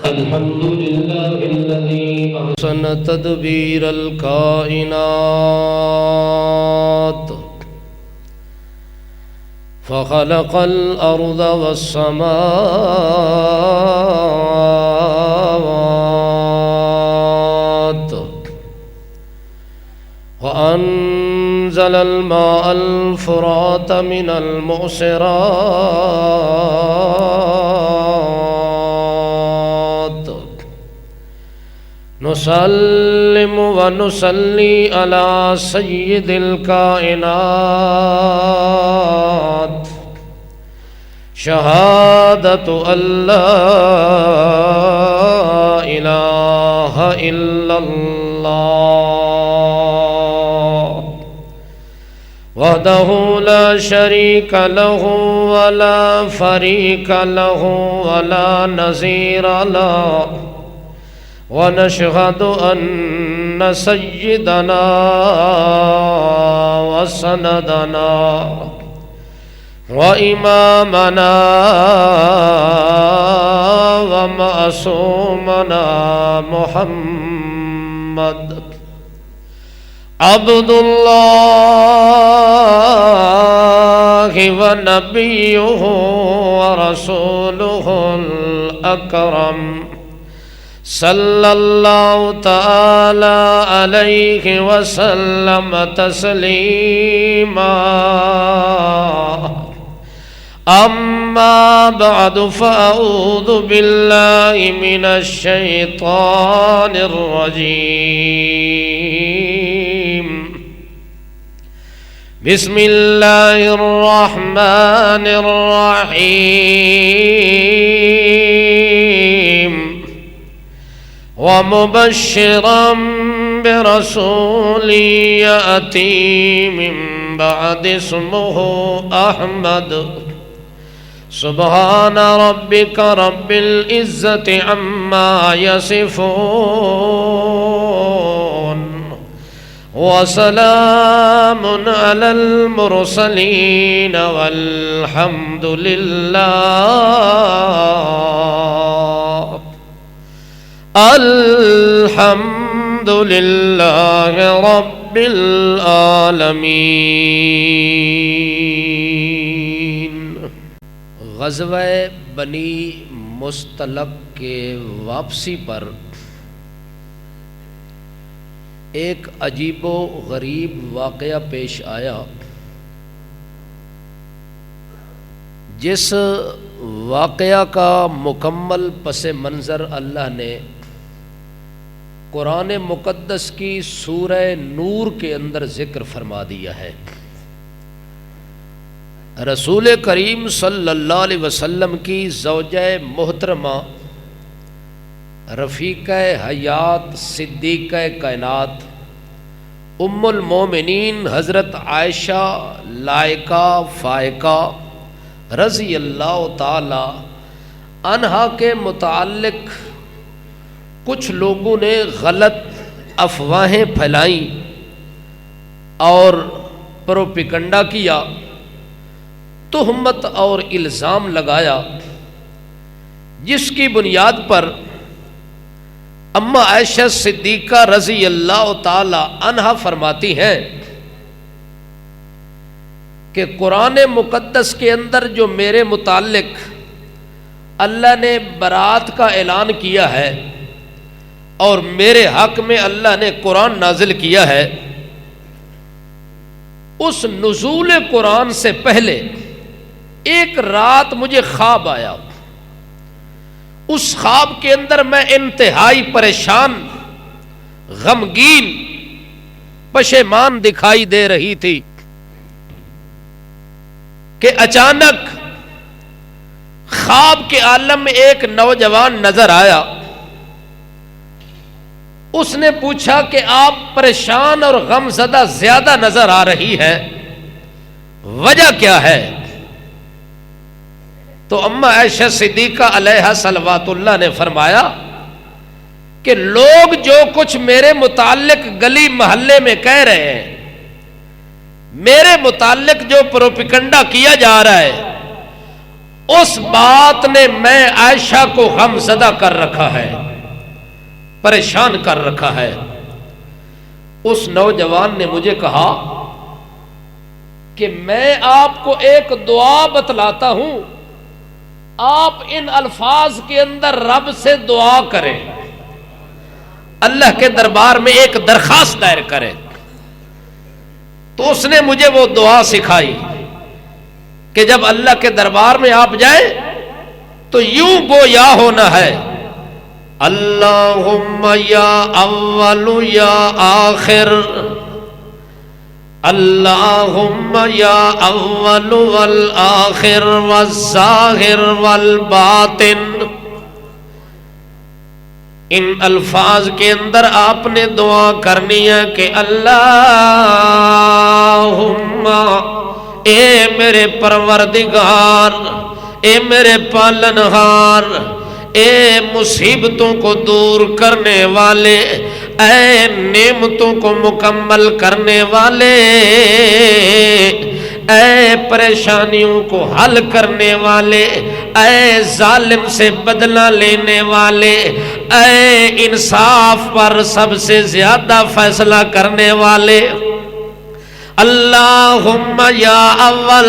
الحمد لله الذي أحسن تدبير الكائنات فخلق الأرض والسماوات وأنزل الماء الفرات من المعصرات نسلم ونصلي على سيد الكائنات شهادة أن لا إله إلا الله وحده لا شريك له ولا فريق له ولا نظير له ونشهد أن سيدنا وسندنا وإمامنا ومعصومنا محمد عبد الله ونبيه ورسوله الأكرم صلى الله تعالى عليه وسلم تسليما أما بعد فأعوذ بالله من الشيطان الرجيم بسم الله الرحمن الرحيم ومبشرا برسول يأتي من بعد اسمه أحمد سبحان ربك رب العزة عما يصفون وسلام على المرسلين والحمد لله الحمد لله رب العالمین۔ غزوہ بنی مصطلق کے واپسی پر ایک عجیب و غریب واقعہ پیش آیا، جس واقعہ کا مکمل پس منظر اللہ نے قرآن مقدس کی سورہ نور کے اندر ذکر فرما دیا ہے۔ رسول کریم صلی اللہ علیہ وسلم کی زوجہ محترمہ رفیقہ حیات صدیقہ کائنات ام المومنین حضرت عائشہ لائقہ فائقہ رضی اللہ تعالی عنہا کے متعلق کچھ لوگوں نے غلط افواہیں پھیلائیں اور پروپیگنڈا کیا، تہمت اور الزام لگایا، جس کی بنیاد پر اما عائشہ صدیقہ رضی اللہ تعالی عنہا فرماتی ہیں کہ قرآن مقدس کے اندر جو میرے متعلق اللہ نے برات کا اعلان کیا ہے اور میرے حق میں اللہ نے قرآن نازل کیا ہے، اس نزول قرآن سے پہلے ایک رات مجھے خواب آیا۔ اس خواب کے اندر میں انتہائی پریشان، غمگین، پشیمان دکھائی دے رہی تھی کہ اچانک خواب کے عالم میں ایک نوجوان نظر آیا۔ اس نے پوچھا کہ آپ پریشان اور غم زدہ زیادہ نظر آ رہی ہیں، وجہ کیا ہے؟ تو اما عائشہ صدیقہ علیہا صلوات اللہ نے فرمایا کہ لوگ جو کچھ میرے متعلق گلی محلے میں کہہ رہے ہیں، میرے متعلق جو پروپیگنڈا کیا جا رہا ہے، اس بات نے میں عائشہ کو غم زدہ کر رکھا ہے، پریشان کر رکھا ہے۔ اس نوجوان نے مجھے کہا کہ میں آپ کو ایک دعا بتلاتا ہوں، آپ ان الفاظ کے اندر رب سے دعا کریں، اللہ کے دربار میں ایک درخواست دائر کریں۔ تو اس نے مجھے وہ دعا سکھائی کہ جب اللہ کے دربار میں آپ جائیں تو یوں گویا ہونا ہے، اللہم یا اول یا آخر، اللہم یا اول والآخر والظاہر والباطن۔ ان الفاظ کے اندر آپ نے دعا کرنی ہے کہ اللہم، اے میرے پروردگار، اے میرے پالنہار، اے مصیبتوں کو دور کرنے والے، اے نعمتوں کو مکمل کرنے والے، اے پریشانیوں کو حل کرنے والے، اے ظالم سے بدلہ لینے والے، اے انصاف پر سب سے زیادہ فیصلہ کرنے والے، اللہم یا اول،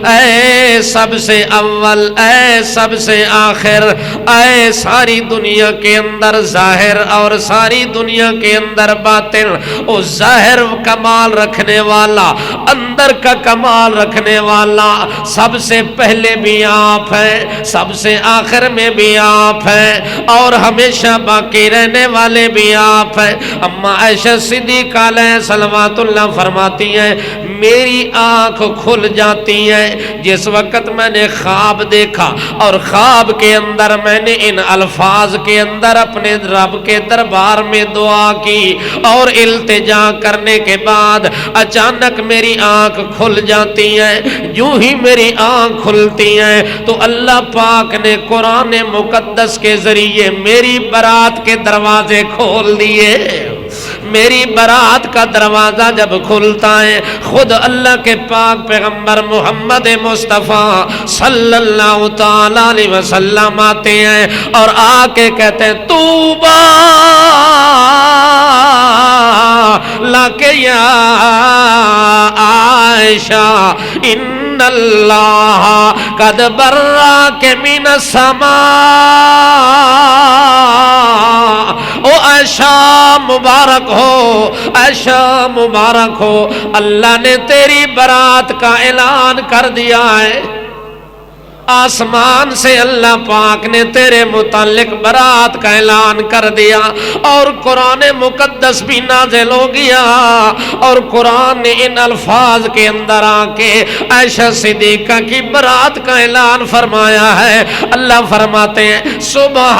اے سب سے اول، اے سب سے آخر، اے ساری دنیا کے اندر ظاہر اور ساری دنیا کے اندر باطن، او ظاہر کمال رکھنے والا، اندر کا کمال رکھنے والا، سب سے پہلے بھی آپ ہیں، سب سے آخر میں بھی آپ ہیں، اور ہمیشہ باقی رہنے والے بھی آپ ہیں۔ اما عائشہ صدیقہ علیہ صلوات اللہ فرماتی ہیں میری آنکھ کھل جاتی ہے جس وقت میں نے خواب دیکھا، اور خواب کے اندر میں نے ان الفاظ کے اندر اپنے رب کے دربار میں دعا کی، اور التجا کرنے کے بعد اچانک میری آنکھ کھل جاتی ہے۔ یوں ہی میری آنکھ کھلتی ہے تو اللہ پاک نے قرآن مقدس کے ذریعے میری برات کے دروازے کھول دیے۔ میری برات کا دروازہ جب کھلتا ہے، خود اللہ کے پاک پیغمبر محمد مصطفیٰ صلی اللہ تعالی علیہ وسلم آتے ہیں اور آ کے کہتے ہیں توبہ لکے یا عائشہ ان اللہ قد براک من السماء۔ او عائشہ مبارک ہو، عائشہ مبارک ہو، اللہ نے تیری برات کا اعلان کر دیا ہے، آسمان سے اللہ پاک نے تیرے متعلق برات کا اعلان کر دیا، اور قرآن مقدس بھی نازل ہو گیا، اور قرآن نے ان الفاظ کے اندر آ کے عائشہ صدیقہ کی برات کا اعلان فرمایا ہے۔ اللہ فرماتے ہیں سبحانک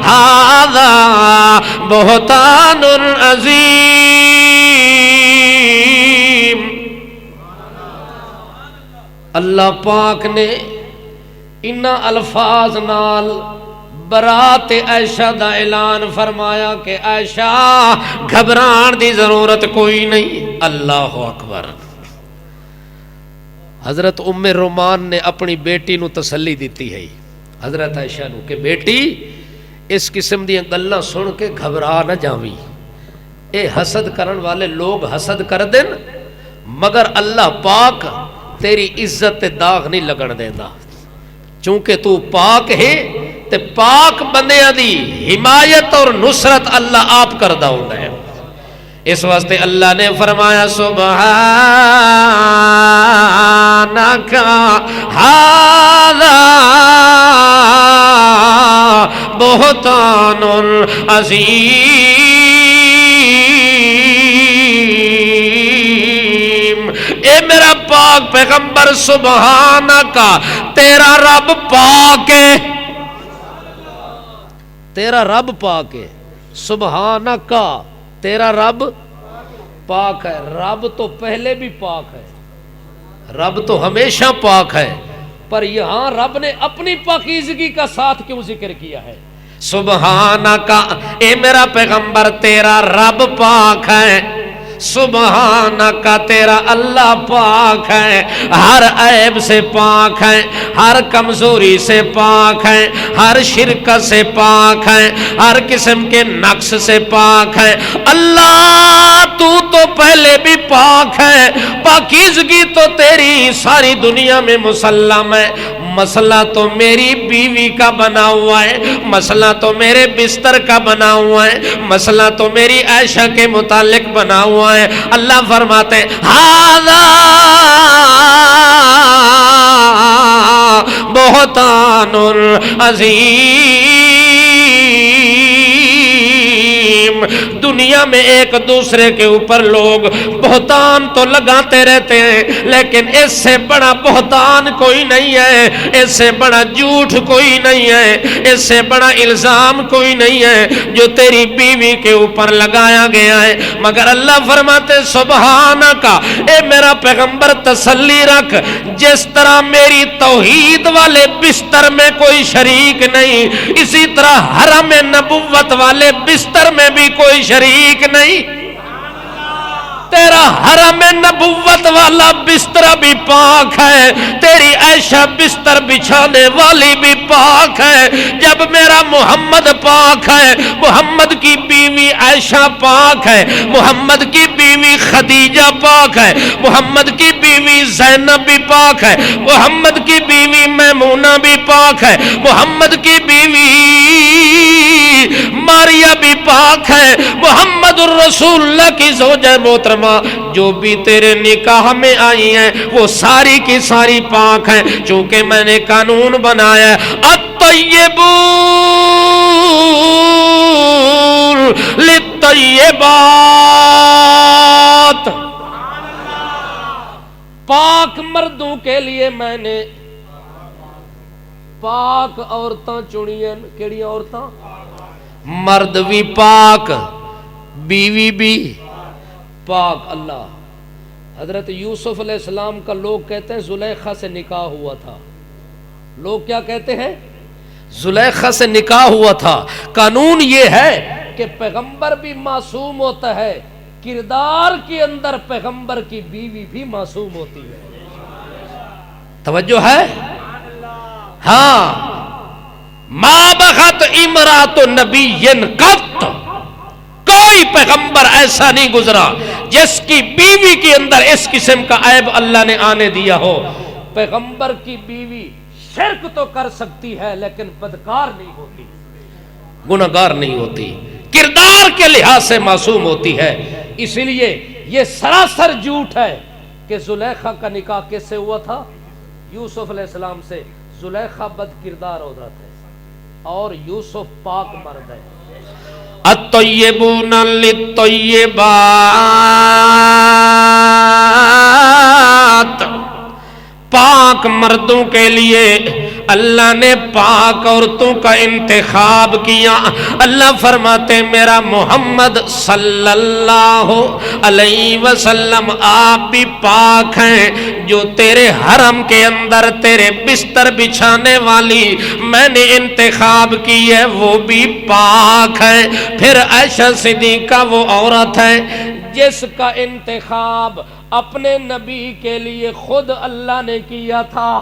ھذا بہتان عظیم۔ اللہ پاک نے ان الفاظ نال برات عائشہ دا اعلان فرمایا کہ عائشہ گھبران دی ضرورت کوئی نہیں۔ اللہ اکبر۔ حضرت ام رومان نے اپنی بیٹی نو تسلی دیتی ہے، حضرت عائشہ نو، کہ بیٹی اس قسم دی گلاں سن کے گھبرا نہ جاویں، اے حسد کرن والے لوگ حسد کر دین مگر اللہ پاک تیری عزت تے داغ نہیں لگن دیندا، چونکہ تو پاک ہے تے پاک بندیاں دی حمایت اور نصرت اللہ آپ کردا ہوندا ہے۔ اس واسطے اللہ نے فرمایا سبحانک ھذا بہتان عظیم۔ اے میرا پاک پیغمبر سبحانک، تیرا رب پاک ہے، تیرا رب پاک ہے، سبحانک تیرا رب پاک ہے۔ رب تو پہلے بھی پاک ہے، رب تو ہمیشہ پاک ہے، پر یہاں رب نے اپنی پاکیزگی کا ساتھ کیوں ذکر کیا ہے؟ سبحانک، اے میرا پیغمبر تیرا رب پاک ہے، سبحانہ کا تیرا اللہ پاک ہے، ہر عیب سے پاک ہے، ہر کمزوری سے پاک ہے، ہر شرک سے پاک ہے، ہر قسم کے نقص سے پاک ہے۔ اللہ تو پہلے بھی پاک ہے، پاکیزگی تو تیری ساری دنیا میں مسلم ہے۔ مسئلہ تو میری بیوی کا بنا ہوا ہے، مسئلہ تو میرے بستر کا بنا ہوا ہے، مسئلہ تو میری عائشہ کے متعلق بنا ہوا ہے۔ اللہ فرماتے ہیں ہذا بہتان عظیم۔ دنیا میں ایک دوسرے کے اوپر لوگ بہتان تو لگاتے رہتے ہیں، لیکن اس سے بڑا بہتان کوئی نہیں ہے، اس سے بڑا جھوٹ کوئی نہیں ہے، اس سے بڑا الزام کوئی نہیں ہے جو تیری بیوی کے اوپر لگایا گیا ہے۔ مگر اللہ فرماتے سبحانہ کا، اے میرا پیغمبر تسلی رکھ، جس طرح میری توحید والے بستر میں کوئی شریک نہیں، اسی طرح حرم نبوت والے بستر میں بھی کوئی شریک نہیں۔ تیرا حرم نبوت والا بستر بھی پاک ہے، تیری عائشہ بستر بچھانے والی بھی پاک ہے۔ جب میرا محمد پاک ہے، محمد کی بیوی عائشہ پاک ہے، محمد کی بیوی خدیجہ پاک ہے، محمد کی بیوی زینب بھی پاک ہے، محمد کی بیوی میمونہ بھی پاک ہے، محمد کی بیوی ماریا بھی پاک ہے، محمد الرسول اللہ کی زوجہ محترمہ جو بھی تیرے نکاح میں آئی ہیں وہ ساری کی ساری پاک ہیں، چونکہ میں نے قانون بنایا ہے الطیبون للطیبات، پاک مردوں کے لیے میں نے پاک عورتاں چنی ہیں۔ کیڑی عورتاں؟ مرد بھی پاک، بیوی بھی پاک۔ اللہ حضرت یوسف علیہ السلام کا لوگ کہتے ہیں زلیخا سے نکاح ہوا تھا۔ لوگ کیا کہتے ہیں؟ زلیخا سے نکاح ہوا تھا۔ قانون یہ ہے کہ پیغمبر بھی معصوم ہوتا ہے، کردار کے اندر پیغمبر کی بیوی بھی معصوم ہوتی ہے۔ توجہ ہے؟ ہاں، ما بغت امرات نبی قط، کوئی پیغمبر ایسا نہیں گزرا جس کی بیوی کے اندر اس قسم کا عیب اللہ نے آنے دیا ہو۔ پیغمبر کی بیوی شرک تو کر سکتی ہے لیکن بدکار نہیں ہوتی، گناہگار نہیں ہوتی، کردار کے لحاظ سے معصوم ہوتی ہے۔ اسی لیے یہ سراسر جھوٹ ہے کہ زلیخا کا نکاح کس سے ہوا تھا؟ یوسف علیہ السلام سے۔ زلیخا بد کردار عورت ہے اور یوسف پاک مرد ہے۔ الطیبون للطیبات، پاک مردوں کے لیے اللہ نے پاک عورتوں کا انتخاب کیا۔ اللہ فرماتے میرا محمد صلی اللہ علیہ وسلم آپ بھی پاک ہیں، جو تیرے حرم کے اندر تیرے بستر بچھانے والی میں نے انتخاب کی ہے وہ بھی پاک ہے۔ پھر عائشہ صدیقہ وہ عورت ہے جس کا انتخاب اپنے نبی کے لیے خود اللہ نے کیا تھا۔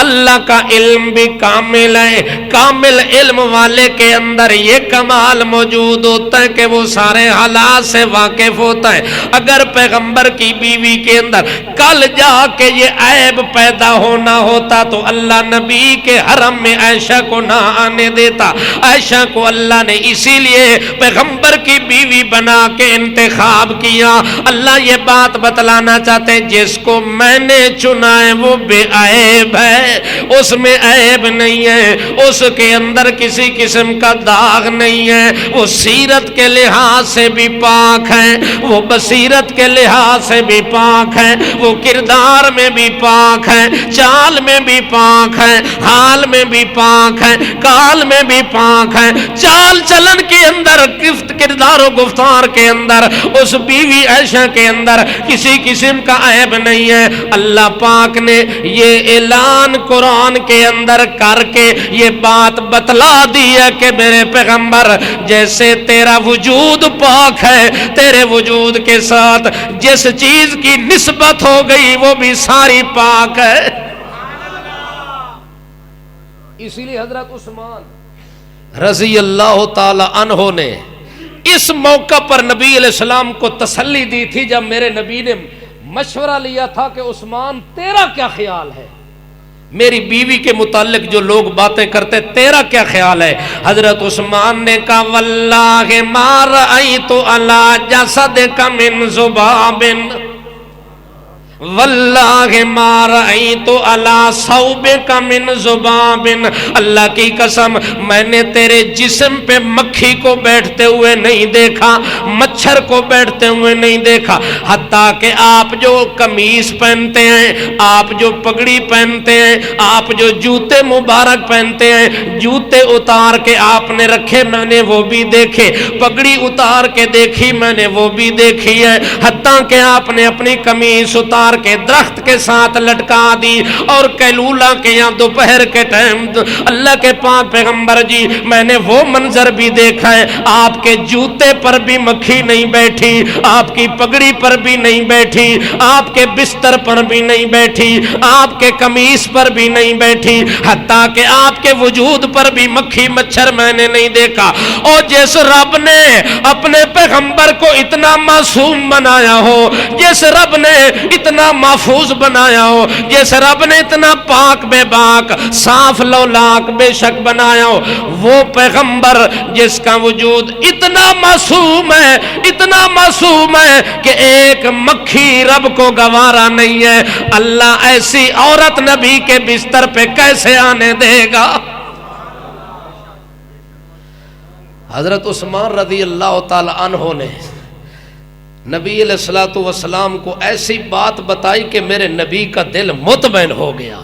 اللہ کا علم بھی کامل ہے، کامل علم والے کے اندر یہ کمال موجود ہوتا ہے کہ وہ سارے حالات سے واقف ہوتا ہے۔ اگر پیغمبر کی بیوی کے اندر کل جا کے یہ عیب پیدا ہونا ہوتا تو اللہ نبی کے حرم میں عائشہ کو نہ آنے دیتا۔ عائشہ کو اللہ نے اسی لیے پیغمبر کی بیوی بنا کے انتخاب کیا۔ اللہ یہ بات بتلانا چاہتے جس کو میں نے چنا ہے وہ بے عیب ہے، اس میں عیب نہیں ہے، اس کے اندر کسی قسم کا داغ نہیں ہے، وہ سیرت کے لحاظ سے بھی پاک ہے، وہ بصیرت کے لحاظ سے بھی پاک ہے، وہ کردار میں بھی پاک ہے، چال میں بھی پاک ہے، حال میں بھی پاک ہے، کال میں بھی پاک ہے، چال چلن کے اندر، کردار و گفتار کے اندر، اس بیوی عائشہ کے اندر کسی قسم کا عیب نہیں ہے۔ اللہ پاک نے یہ اعلان اعلان قرآن کے اندر کر کے یہ بات بتلا دی ہے کہ میرے پیغمبر جیسے تیرا وجود پاک ہے، تیرے وجود کے ساتھ جس چیز کی نسبت ہو گئی وہ بھی ساری پاک ہے۔ اسی لیے حضرت عثمان رضی اللہ تعالی عنہ نے اس موقع پر نبی علیہ السلام کو تسلی دی تھی جب میرے نبی نے مشورہ لیا تھا کہ عثمان تیرا کیا خیال ہے، میری بیوی کے متعلق جو لوگ باتیں کرتے تیرا کیا خیال ہے؟ حضرت عثمان نے کہا واللہ ما رأیت علی جسدک من ذباب واللہ ما رأیت علی ثوبک من ذباب، اللہ کی قسم میں نے تیرے جسم پہ مکھی کو بیٹھتے ہوئے نہیں دیکھا، مچھر کو بیٹھتے ہوئے نہیں دیکھا، حتیٰ کہ آپ جو قمیص پہنتے ہیں، آپ جو پگڑی پہنتے ہیں، آپ جو جوتے مبارک پہنتے ہیں، جوتے اتار کے آپ نے رکھے میں نے وہ بھی دیکھے، پگڑی اتار کے دیکھی میں نے وہ بھی دیکھی ہے، حتیٰ کہ آپ نے اپنی قمیص اتار کے درخت کے ساتھ لٹکا دی، اور کیلولا کے یا دوپہر کے ٹائم اللہ کے پاک پیغمبر جی میں نے وہ منظر بھی دیکھا ہے، آپ کے جوتے پر بھی مکھی نہیں بیٹھی، آپ کی پگڑی پر بھی نہیں بیٹھی، آپ کے بستر پر بھی نہیں بیٹھی، آپ کے قمیص پر بھی نہیں بیٹھی، حتیٰ کہ آپ کے وجود پر بھی مکھی مچھر میں نے نہیں دیکھا۔ اور جس رب نے اپنے پیغمبر کو اتنا معصوم بنایا ہو، جس رب نے اتنا محفوظ بنایا ہو، جس رب نے اتنا پاک بے باک صاف لولاک بے شک بنایا ہو، وہ پیغمبر جس کا وجود اتنا معصوم ہے، اتنا معصوم ہے کہ ایک مکھی رب کو گوارا نہیں ہے، اللہ ایسی عورت نبی کے بستر پہ کیسے آنے دے گا؟ حضرت عثمان رضی اللہ تعالی عنہ نے نبی علیہ الصلوۃ والسلام کو ایسی بات بتائی کہ میرے نبی کا دل مطمئن ہو گیا۔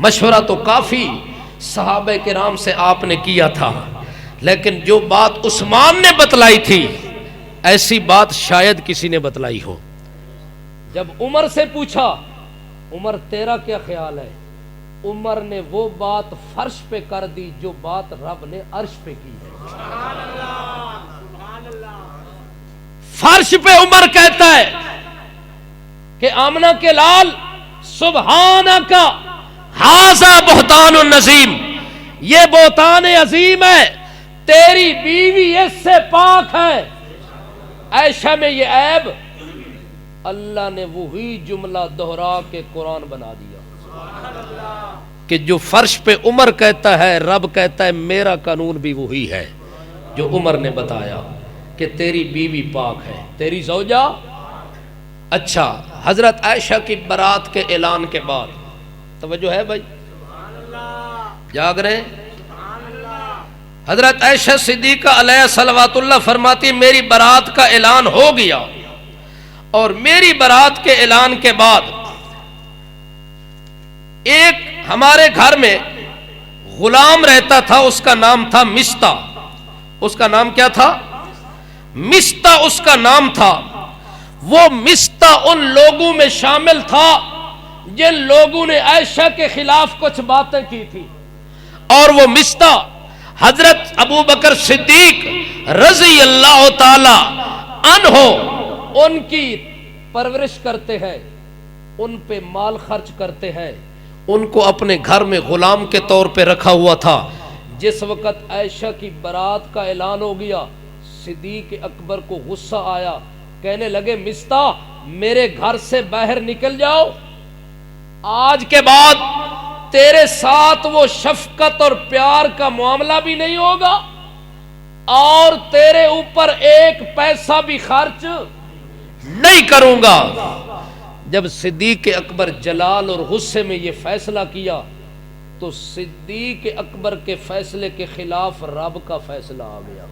مشورہ تو کافی صحابہ کرام سے آپ نے کیا تھا، لیکن جو بات عثمان نے بتلائی تھی ایسی بات شاید کسی نے بتلائی ہو۔ جب عمر سے پوچھا عمر تیرا کیا خیال ہے، عمر نے وہ بات فرش پہ کر دی جو بات رب نے عرش پہ کی ہے۔ فرش پہ عمر کہتا ہے کہ آمنہ کے لال سبحانکا ھذا بہتان النظیم، یہ بہتان عظیم ہے، تیری بیوی اس سے پاک ہے۔ عائشہ میں یہ عیب اللہ نے وہی جملہ دہرا کے قرآن بنا دیا کہ جو فرش پہ عمر کہتا ہے رب کہتا ہے میرا قانون بھی وہی ہے جو عمر نے بتایا کہ تیری بیوی پاک ہے، تیری زوجہ۔ اچھا، حضرت عائشہ کی برات کے اعلان کے بعد توجہ ہے بھائی، جاگ رہے ہیں؟ حضرت عائشہ صدیقہ علیہ صلوات اللہ فرماتی میری برات کا اعلان ہو گیا، اور میری برات کے اعلان کے بعد ایک ہمارے گھر میں غلام رہتا تھا، اس کا نام تھا مستہ۔ اس کا نام کیا تھا؟ مستہ اس کا نام تھا۔ وہ مستہ ان لوگوں میں شامل تھا جن لوگوں نے عائشہ کے خلاف کچھ باتیں کی تھی، اور وہ مستہ حضرت ابو بکر صدیق رضی اللہ تعالی عنہ ان کی پرورش کرتے ہیں، ان پہ مال خرچ کرتے ہیں، ان کو اپنے گھر میں غلام کے طور پہ رکھا ہوا تھا۔ جس وقت عائشہ کی برات کا اعلان ہو گیا صدیق اکبر کو غصہ آیا، کہنے لگے مستہ میرے گھر سے باہر نکل جاؤ، آج کے بعد تیرے ساتھ وہ شفقت اور پیار کا معاملہ بھی نہیں ہوگا، اور تیرے اوپر ایک پیسہ بھی خرچ نہیں کروں گا۔ جب صدیق اکبر جلال اور غصے میں یہ فیصلہ کیا تو صدیق اکبر کے فیصلے کے خلاف رب کا فیصلہ آ گیا۔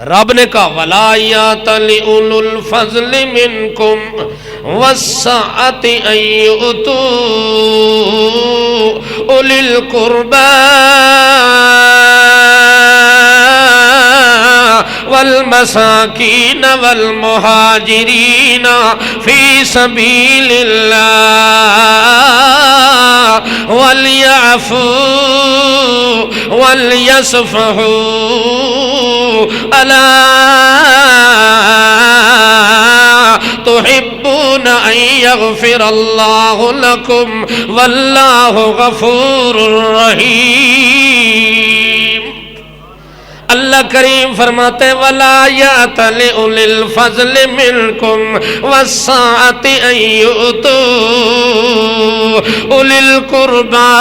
رب نے کہا وَلَا يَأْتَلِ أُولُو الْفَضْلِ مِنْكُمْ وَالسَّعَةِ أَن يُؤْتُوا أُولِي الْقُرْبَى والمساکین والمہاجرین فی سبیل اللہ وليعفوا وليصفحوا ألا تحبون أن يغفر الله لكم والله غفور رحيم. اللہ کریم فرماتے وَلَا يَأْتَلِ أُولِي الْفَضْلِ مِنْكُمْ وَالسَّعَةِ أَنْ يُؤْتُوا أُولِي الْقُرْبَى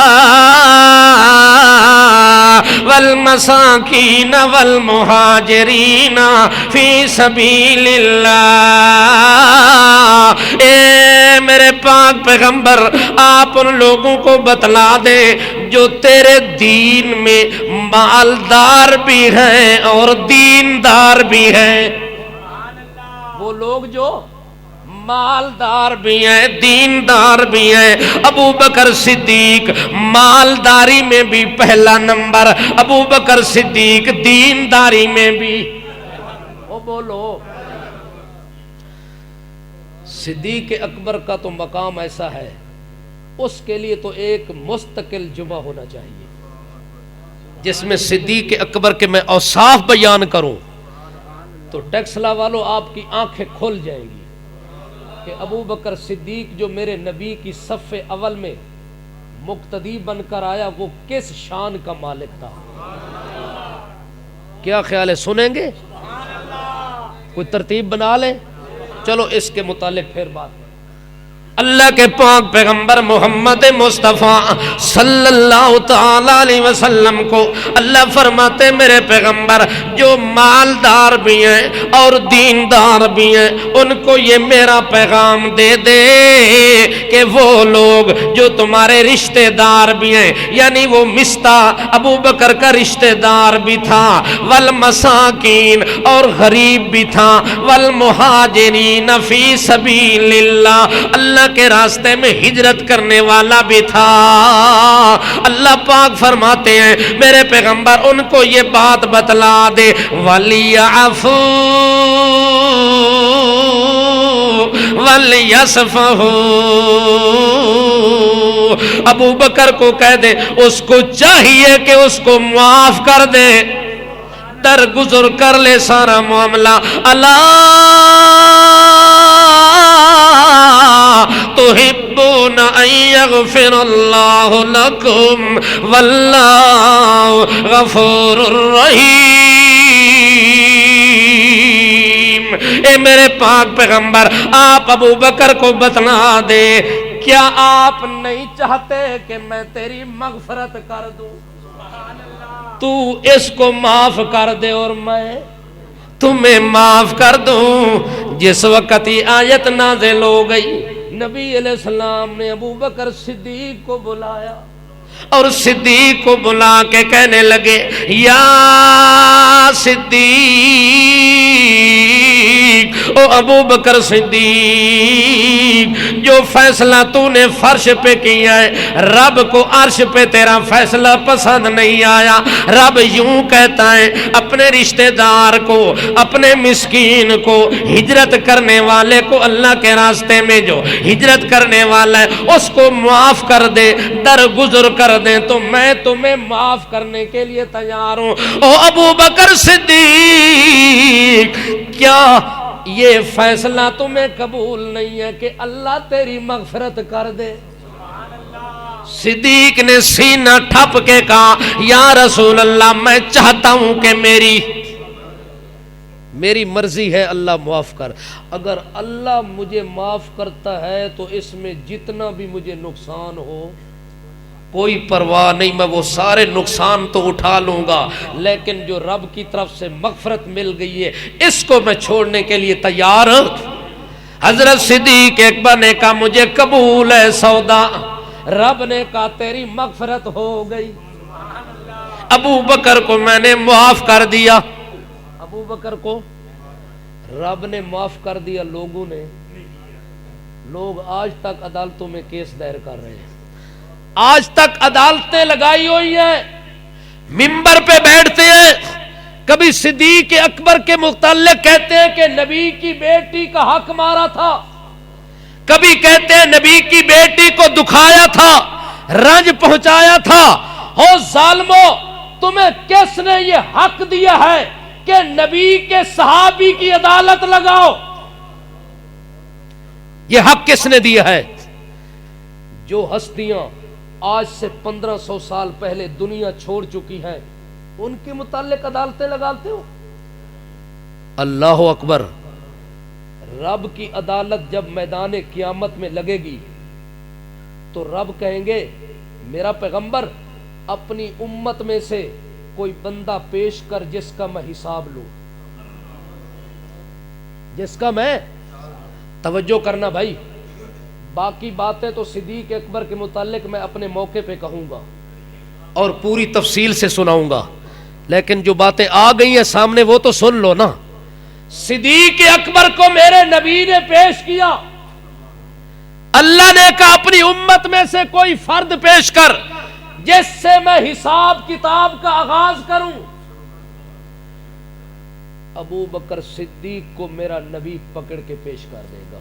والمساکین والمہاجرین فی سبیل اللہ. اے میرے پاک پیغمبر آپ ان لوگوں کو بتلا دے جو تیرے دین میں مالدار بھی ہیں اور دیندار بھی ہیں. وہ لوگ جو مالدار بھی ہیں دیندار بھی ہیں. ابو بکر صدیق مالداری میں بھی پہلا نمبر, ابو بکر صدیق دینداری میں بھی. وہ بولو صدیق اکبر کا تو مقام ایسا ہے, اس کے لیے تو ایک مستقل جمعہ ہونا چاہیے جس میں صدیق اکبر کے میں اوصاف بیان کروں تو ٹیکسلا والوں آپ کی آنکھیں کھل جائیں گی کہ ابو بکر صدیق جو میرے نبی کی صف اول میں مقتدی بن کر آیا وہ کس شان کا مالک تھا. کیا خیال ہے, سنیں گے؟ کوئی ترتیب بنا لیں, چلو اس کے متعلق پھر بات. اللہ کے پاک پیغمبر محمد مصطفیٰ صلی اللہ تعالی علیہ وسلم کو اللہ فرماتے میرے پیغمبر جو مالدار بھی ہیں اور دیندار بھی ہیں ان کو یہ میرا پیغام دے دے کہ وہ لوگ جو تمہارے رشتہ دار بھی ہیں, یعنی وہ مستہ ابو بکر کا رشتہ دار بھی تھا, والمساکین اور غریب بھی تھا, والمہاجرین فی سبیل اللہ اللہ کے راستے میں ہجرت کرنے والا بھی تھا. اللہ پاک فرماتے ہیں میرے پیغمبر ان کو یہ بات بتلا دے وَلْيَعْفُوا وَلْيَصْفَحُوا. ابو بکر کو کہہ دے اس کو چاہیے کہ اس کو معاف کر دے, درگزر کر لے سارا معاملہ. اللہ تحبون ان یغفر اللہ لکم واللہ غفور رحیم. اے میرے پاک پیغمبر آپ ابو بکر کو بتلا دے کیا آپ نہیں چاہتے کہ میں تیری مغفرت کر دوں, تو اس کو معاف کر دے اور میں تمہیں معاف کر دوں. جس وقت یہ آیت نازل ہو گئی نبی علیہ السلام نے ابو بکر صدیق کو بلایا اور صدیق کو بلا کے کہنے لگے یا صدیق, او ابو بکر صدیق جو فیصلہ تو نے فرش پہ کیا ہے رب کو عرش پہ تیرا فیصلہ پسند نہیں آیا. رب یوں کہتا ہے اپنے رشتہ دار کو, اپنے مسکین کو, ہجرت کرنے والے کو, اللہ کے راستے میں جو ہجرت کرنے والا ہے اس کو معاف کر دے, درگزر کر دیں تو میں تمہیں معاف کرنے کے لیے تیار ہوں. او ابو بکر صدیق کیا یہ فیصلہ تمہیں قبول نہیں ہے کہ اللہ تیری مغفرت کر دے؟ صدیق نے سینہ ٹھپ کے کہا یا رسول اللہ میں چاہتا ہوں کہ میری مرضی ہے اللہ معاف کر. اگر اللہ مجھے معاف کرتا ہے تو اس میں جتنا بھی مجھے نقصان ہو کوئی پرواہ نہیں, میں وہ سارے نقصان تو اٹھا لوں گا, لیکن جو رب کی طرف سے مغفرت مل گئی ہے اس کو میں چھوڑنے کے لیے تیار. حضرت صدیق اکبر نے کہا مجھے قبول ہے سودا. رب نے کہا تیری مغفرت ہو گئی. ابو بکر کو میں نے معاف کر دیا. ابو بکر کو رب نے معاف کر دیا. لوگ آج تک عدالتوں میں کیس دائر کر رہے ہیں, آج تک عدالتیں لگائی ہوئی ہیں, منبر پہ بیٹھتے ہیں, کبھی صدیق اکبر کے متعلق کہتے ہیں کہ نبی کی بیٹی کا حق مارا تھا, کبھی کہتے ہیں نبی کی بیٹی کو دکھایا تھا, رنج پہنچایا تھا۔ ہو ظالمو، تمہیں کس نے یہ حق دیا ہے کہ نبی کے صحابی کی عدالت لگاؤ؟ یہ حق کس نے دیا ہے؟ جو ہستیاں آج سے 1500 سال پہلے دنیا چھوڑ چکی ہیں ان کے متعلق عدالتیں لگاتے ہو؟ اللہ اکبر۔ رب کی عدالت جب میدان قیامت میں لگے گی تو رب کہیں گے میرا پیغمبر اپنی امت میں سے کوئی بندہ پیش کر جس کا میں حساب لوں، جس کا میں، توجہ کرنا بھائی، باقی باتیں تو صدیق اکبر کے متعلق میں اپنے موقع پہ کہوں گا اور پوری تفصیل سے سناؤں گا، لیکن جو باتیں آ گئی ہیں سامنے وہ تو سن لو نا۔ صدیق اکبر کو میرے نبی نے پیش کیا، اللہ نے کہا اپنی امت میں سے کوئی فرد پیش کر جس سے میں حساب کتاب کا آغاز کروں۔ ابو بکر صدیق کو میرا نبی پکڑ کے پیش کر دے گا۔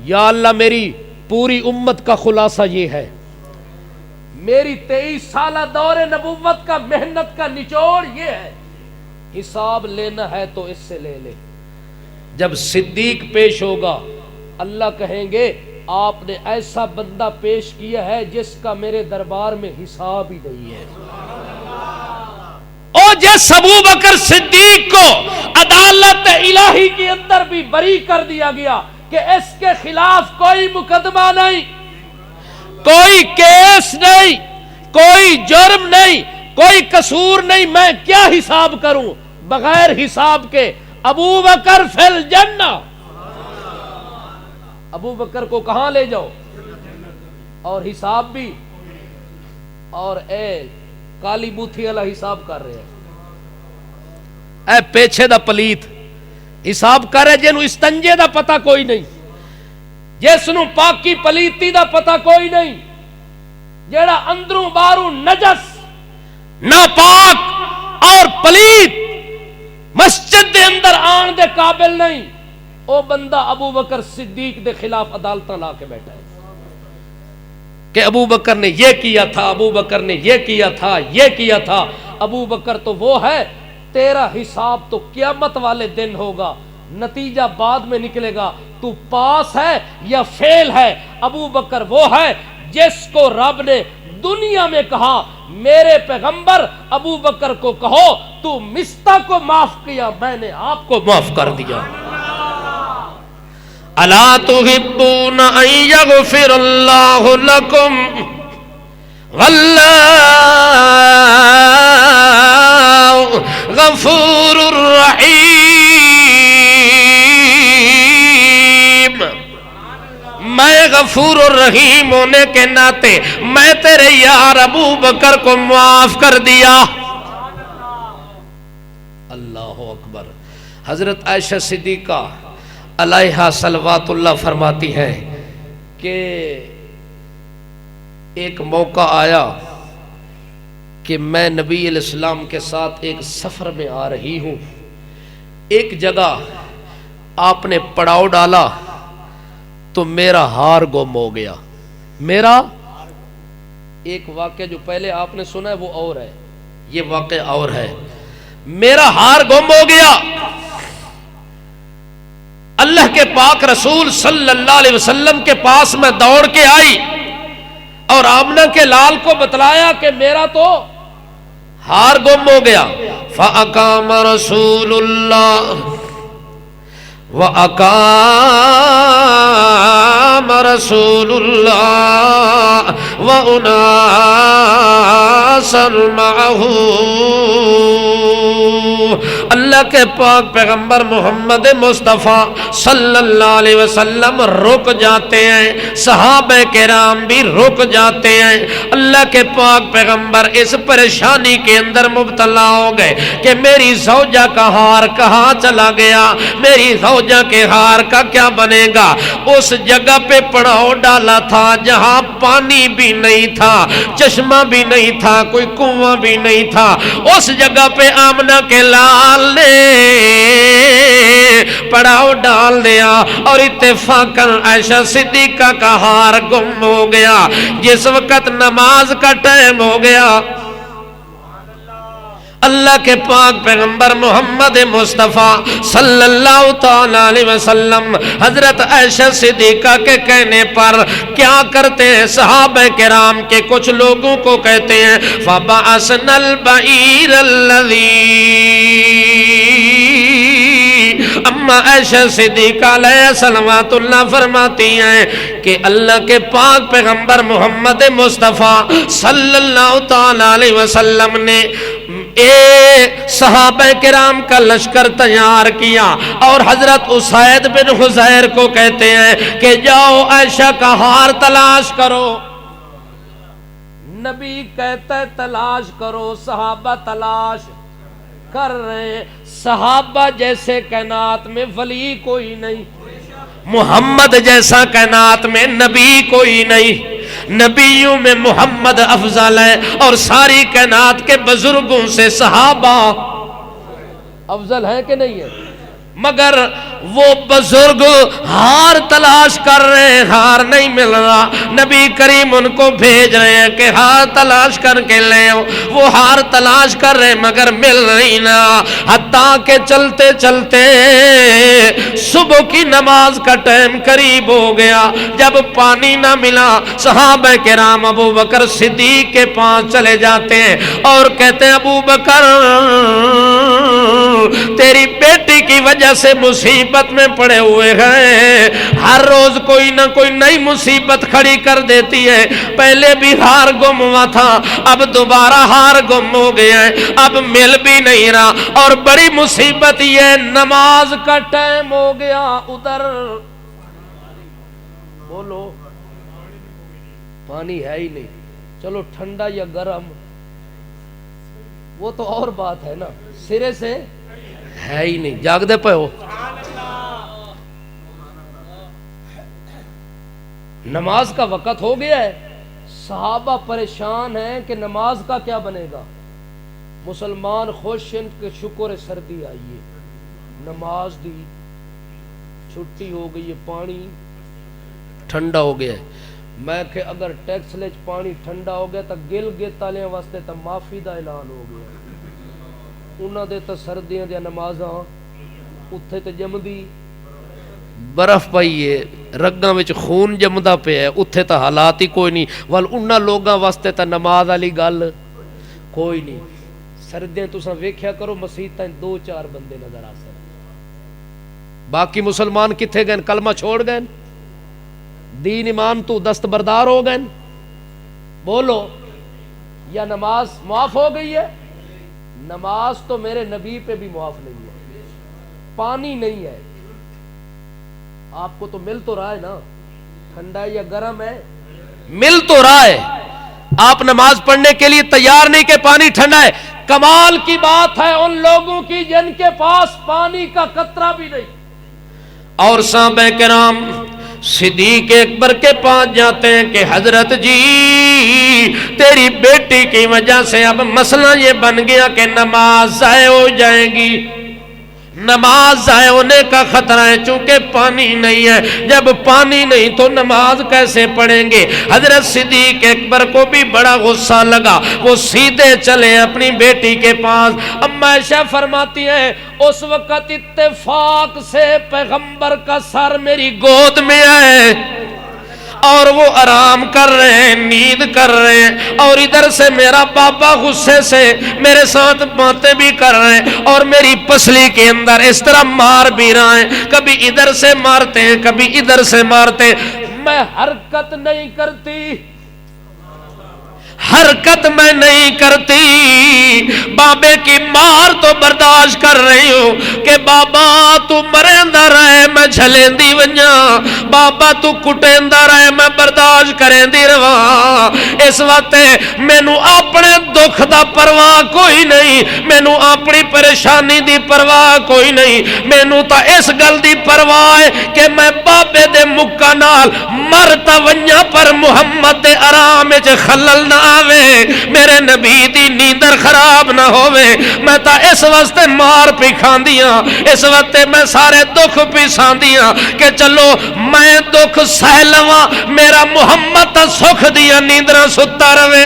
یا اللہ، میری پوری امت کا خلاصہ یہ ہے، میری 23 سالہ دور نبوت کا محنت کا نچوڑ یہ ہے، حساب لینا ہے تو اس سے لے لے۔ جب صدیق پیش ہوگا اللہ کہیں گے آپ نے ایسا بندہ پیش کیا ہے جس کا میرے دربار میں حساب ہی نہیں ہے۔ اور جس ابو بکر صدیق کو عدالت الہی کے اندر بھی بری کر دیا گیا کہ اس کے خلاف کوئی مقدمہ نہیں، کوئی کیس نہیں، کوئی جرم نہیں، کوئی قصور نہیں، میں کیا حساب کروں؟ بغیر حساب کے ابو بکر فی الجنہ۔ ابو بکر کو کہاں لے جاؤ؟ اور حساب بھی، اور اے کالی بوتھی والا حساب کر رہے ہیں، اے پیچھے دا پلیت حساب کر رہے جنوں استنجے دا پتہ کوئی نہیں، جس نو پاکی پلیتی دا پتہ کوئی نہیں، جیڑا اندروں باہروں نجس ناپاک اور پلیت مسجد دے اندر آن دے قابل نہیں، او بندہ ابو بکر صدیق دے خلاف عدالتاں لا کے بیٹھا ہے کہ ابو بکر نے یہ کیا تھا، ابو بکر نے یہ کیا تھا، یہ کیا تھا۔ ابو بکر تو وہ ہے، تیرا حساب تو قیامت والے دن ہوگا، نتیجہ بعد میں نکلے گا تو پاس ہے یا فیل ہے۔ ابو بکر وہ ہے جس کو رب نے دنیا میں کہا میرے پیغمبر ابو بکر کو کہو تو مستہ کو معاف کیا، میں نے آپ کو معاف کر دیا۔ الا تحبون ان یغفر اللہ لکم واللہ غفور الرحیم۔ میں غفور الرحیم ہونے کے ناطے میں تیرے یار ابو بکر کو معاف کر دیا۔ اللہ اکبر۔ حضرت عائشہ صدیقہ علیہا صلوات اللہ فرماتی ہیں کہ ایک موقع آیا کہ میں نبی علیہ السلام کے ساتھ ایک سفر میں آ رہی ہوں، ایک جگہ آپ نے پڑاؤ ڈالا تو میرا ہار گم ہو گیا۔ میرا ایک واقعہ جو پہلے آپ نے سنا ہے وہ اور ہے، یہ واقعہ اور ہے۔ میرا ہار گم ہو گیا۔ اللہ کے پاک رسول صلی اللہ علیہ وسلم کے پاس میں دوڑ کے آئی اور آمنہ کے لال کو بتلایا کہ میرا تو ہار گم ہو گیا۔ فَأَقَامَ رَسُولُ اللَّهِ وَأَقَامَ رَسُولُ اللَّهِ وَأُنَاسًا مَعَهُ۔ اللہ کے پاک پیغمبر محمد مصطفیٰ صلی اللہ علیہ وسلم رک جاتے ہیں، صحابہ کرام بھی رک جاتے ہیں۔ اللہ کے پاک پیغمبر اس پریشانی کے اندر مبتلا ہو گئے کہ میری زوجہ کا ہار کہاں چلا گیا، میری زوجہ زوجہ کے ہار کا کیا بنے گا؟ اس جگہ پہ پڑاؤ ڈالا تھا جہاں پانی بھی نہیں تھا، چشمہ بھی نہیں تھا، کوئی کنواں بھی نہیں تھا، اس جگہ پہ آمنہ کے لال نے پڑاؤ ڈال دیا اور اتفاقاً عائشہ صدیقہ کا ہار گم ہو گیا۔ جس وقت نماز کا ٹائم ہو گیا، اللہ کے پاک پیغمبر محمد مصطفیٰ صلی اللہ تعالی علیہ وسلم حضرت عائشہ صدیقہ کے کہنے پر کیا کرتے ہیں؟ صحابہ کرام کے کچھ لوگوں کو کہتے ہیں فَبَعَثْنَا الْبَعِيرَ الَّذِي اما عائشہ صدیقہ علیہ صلوات اللہ فرماتی ہیں کہ اللہ کے پاک پیغمبر محمد مصطفیٰ صلی اللہ تعالی علیہ وسلم نے صحابہ کرام کا لشکر تیار کیا اور حضرت اسید بن حضیر کو کہتے ہیں کہ جاؤ عائشہ کا ہار تلاش کرو۔ نبی کہتا ہے تلاش کرو، صحابہ تلاش کر رہے ہیں۔ صحابہ جیسے کائنات میں ولی کوئی نہیں، محمد جیسا کائنات میں نبی کوئی نہیں، نبیوں میں محمد افضل ہے اور ساری کائنات کے بزرگوں سے صحابہ افضل ہیں کہ نہیں ہے؟ مگر وہ بزرگ ہار تلاش کر رہے ہیں، ہار نہیں مل رہا، نبی کریم ان کو بھیج رہے ہیں کہ ہار تلاش کر کے لے آؤ۔ وہ ہار تلاش کر رہے ہیں مگر مل نہیں نا، حتیٰ کہ چلتے چلتے صبح کی نماز کا ٹائم قریب ہو گیا۔ جب پانی نہ ملا صحابہ کرام ابو بکر صدیق کے پاس چلے جاتے ہیں اور کہتے ہیں ابو بکر تیری بیٹی کی وجہ سے مصیبت میں پڑے ہوئے ہیں، ہر روز کوئی نہ کوئی نئی مصیبت کھڑی کر دیتی ہے، پہلے بھی ہار گم ہوا تھا، اب دوبارہ ہار گم ہو گیا ہے، اب مل بھی نہیں رہا، اور بڑی مصیبت یہ نماز کا ٹائم ہو گیا۔ ادھر بولو پانی ہے ہی نہیں، چلو ٹھنڈا یا گرم وہ تو اور بات ہے نا، سرے سے ہے ہی نہیں، جاگ دے پہ ہو۔ نماز کا وقت ہو گیا ہے، صحابہ پریشان ہیں کہ نماز کا کیا بنے گا۔ مسلمان خوش ہیں کہ شکر سردی آئی ہے، نماز دی چھٹی ہو گئی ہے، پانی ٹھنڈا ہو گیا ہے۔ میں کہ اگر ٹیکس لے پانی ٹھنڈا ہو گیا تو گل گیتالیں واسطے تو معافی دا اعلان ہو گیا۔ انہاں دے تو سردیاں دیا نمازاں اتھے تے جمدی برف پئی ہے، رگاں وچ خون جمدا پیا ہے، اتھے تا حالات ہی کوئی نہیں، ول انہاں لوگاں واسطے تا نماز والی گل کوئی نہیں۔ سردیاں تساں ویکھیا کرو مسیتاں 2-4 بندے نظر آ سکتے، باقی مسلمان کتھے گئے؟ کلمہ چھوڑ گئے، دین ایمان تو دستبردار ہو گئے۔ بولو یا نماز معاف ہو گئی ہے؟ نماز تو میرے نبی پہ بھی معاف نہیں ہے، پانی نہیں ہے، آپ کو تو مل تو رہا ہے نا، ٹھنڈا ہے یا گرم ہے، مل تو رہا ہے، آپ نماز پڑھنے کے لیے تیار نہیں کہ پانی ٹھنڈا ہے۔ کمال کی بات ہے ان لوگوں کی جن کے پاس پانی کا قطرہ بھی نہیں۔ اور صحابہ کرام صدیق اکبر کے پاس جاتے ہیں کہ حضرت جی تیری بیٹی کی وجہ سے اب مسئلہ یہ بن گیا کہ نماز ضائع ہو جائے گی، نماز ضائع ہونے کا خطرہ ہے، چونکہ پانی نہیں ہے، جب پانی نہیں تو نماز کیسے پڑھیں گے۔ حضرت صدیق اکبر کو بھی بڑا غصہ لگا، وہ سیدھے چلے اپنی بیٹی کے پاس۔ اما عائشہ فرماتی ہیں اس وقت اتفاق سے پیغمبر کا سر میری گود میں ہے اور وہ آرام کر رہے ہیں، نیند کر رہے ہیں، اور ادھر سے میرا بابا غصے سے میرے ساتھ باتیں بھی کر رہے ہیں اور میری پسلی کے اندر اس طرح مار بھی رہے ہیں، کبھی ادھر سے مارتے ہیں کبھی ادھر سے مارتے ہیں، میں حرکت نہیں کرتی، حرکت میں نہیں کرتی، بابے کی مار تو برداشت کر رہی ہوں کہ بابا تو مریندا رہے میں جھلیندی ونجا، بابا تو کٹیندا رہے میں برداشت علاج کریں دی رواں اس وقت مینو اپنے دکھ دا پرواہ کوئی نہیں مینو اپنی پریشانی دی پرواہ کوئی نہیں مینو تا اس گل دی پرواہ ہے کہ میں بابے دے مکہ نال مرتا ونجا پر محمد دے آرام وچ خلل نہ آوے میرے نبی دی نیندر خراب نہ ہووے میں تا اس واسطے مار پی کھاندیاں اس وقت میں سارے دکھ پی ساندیاں کہ چلو میں دکھ سہ لواں میرا محمد تا سکھ دیا نیندراں ستا رہے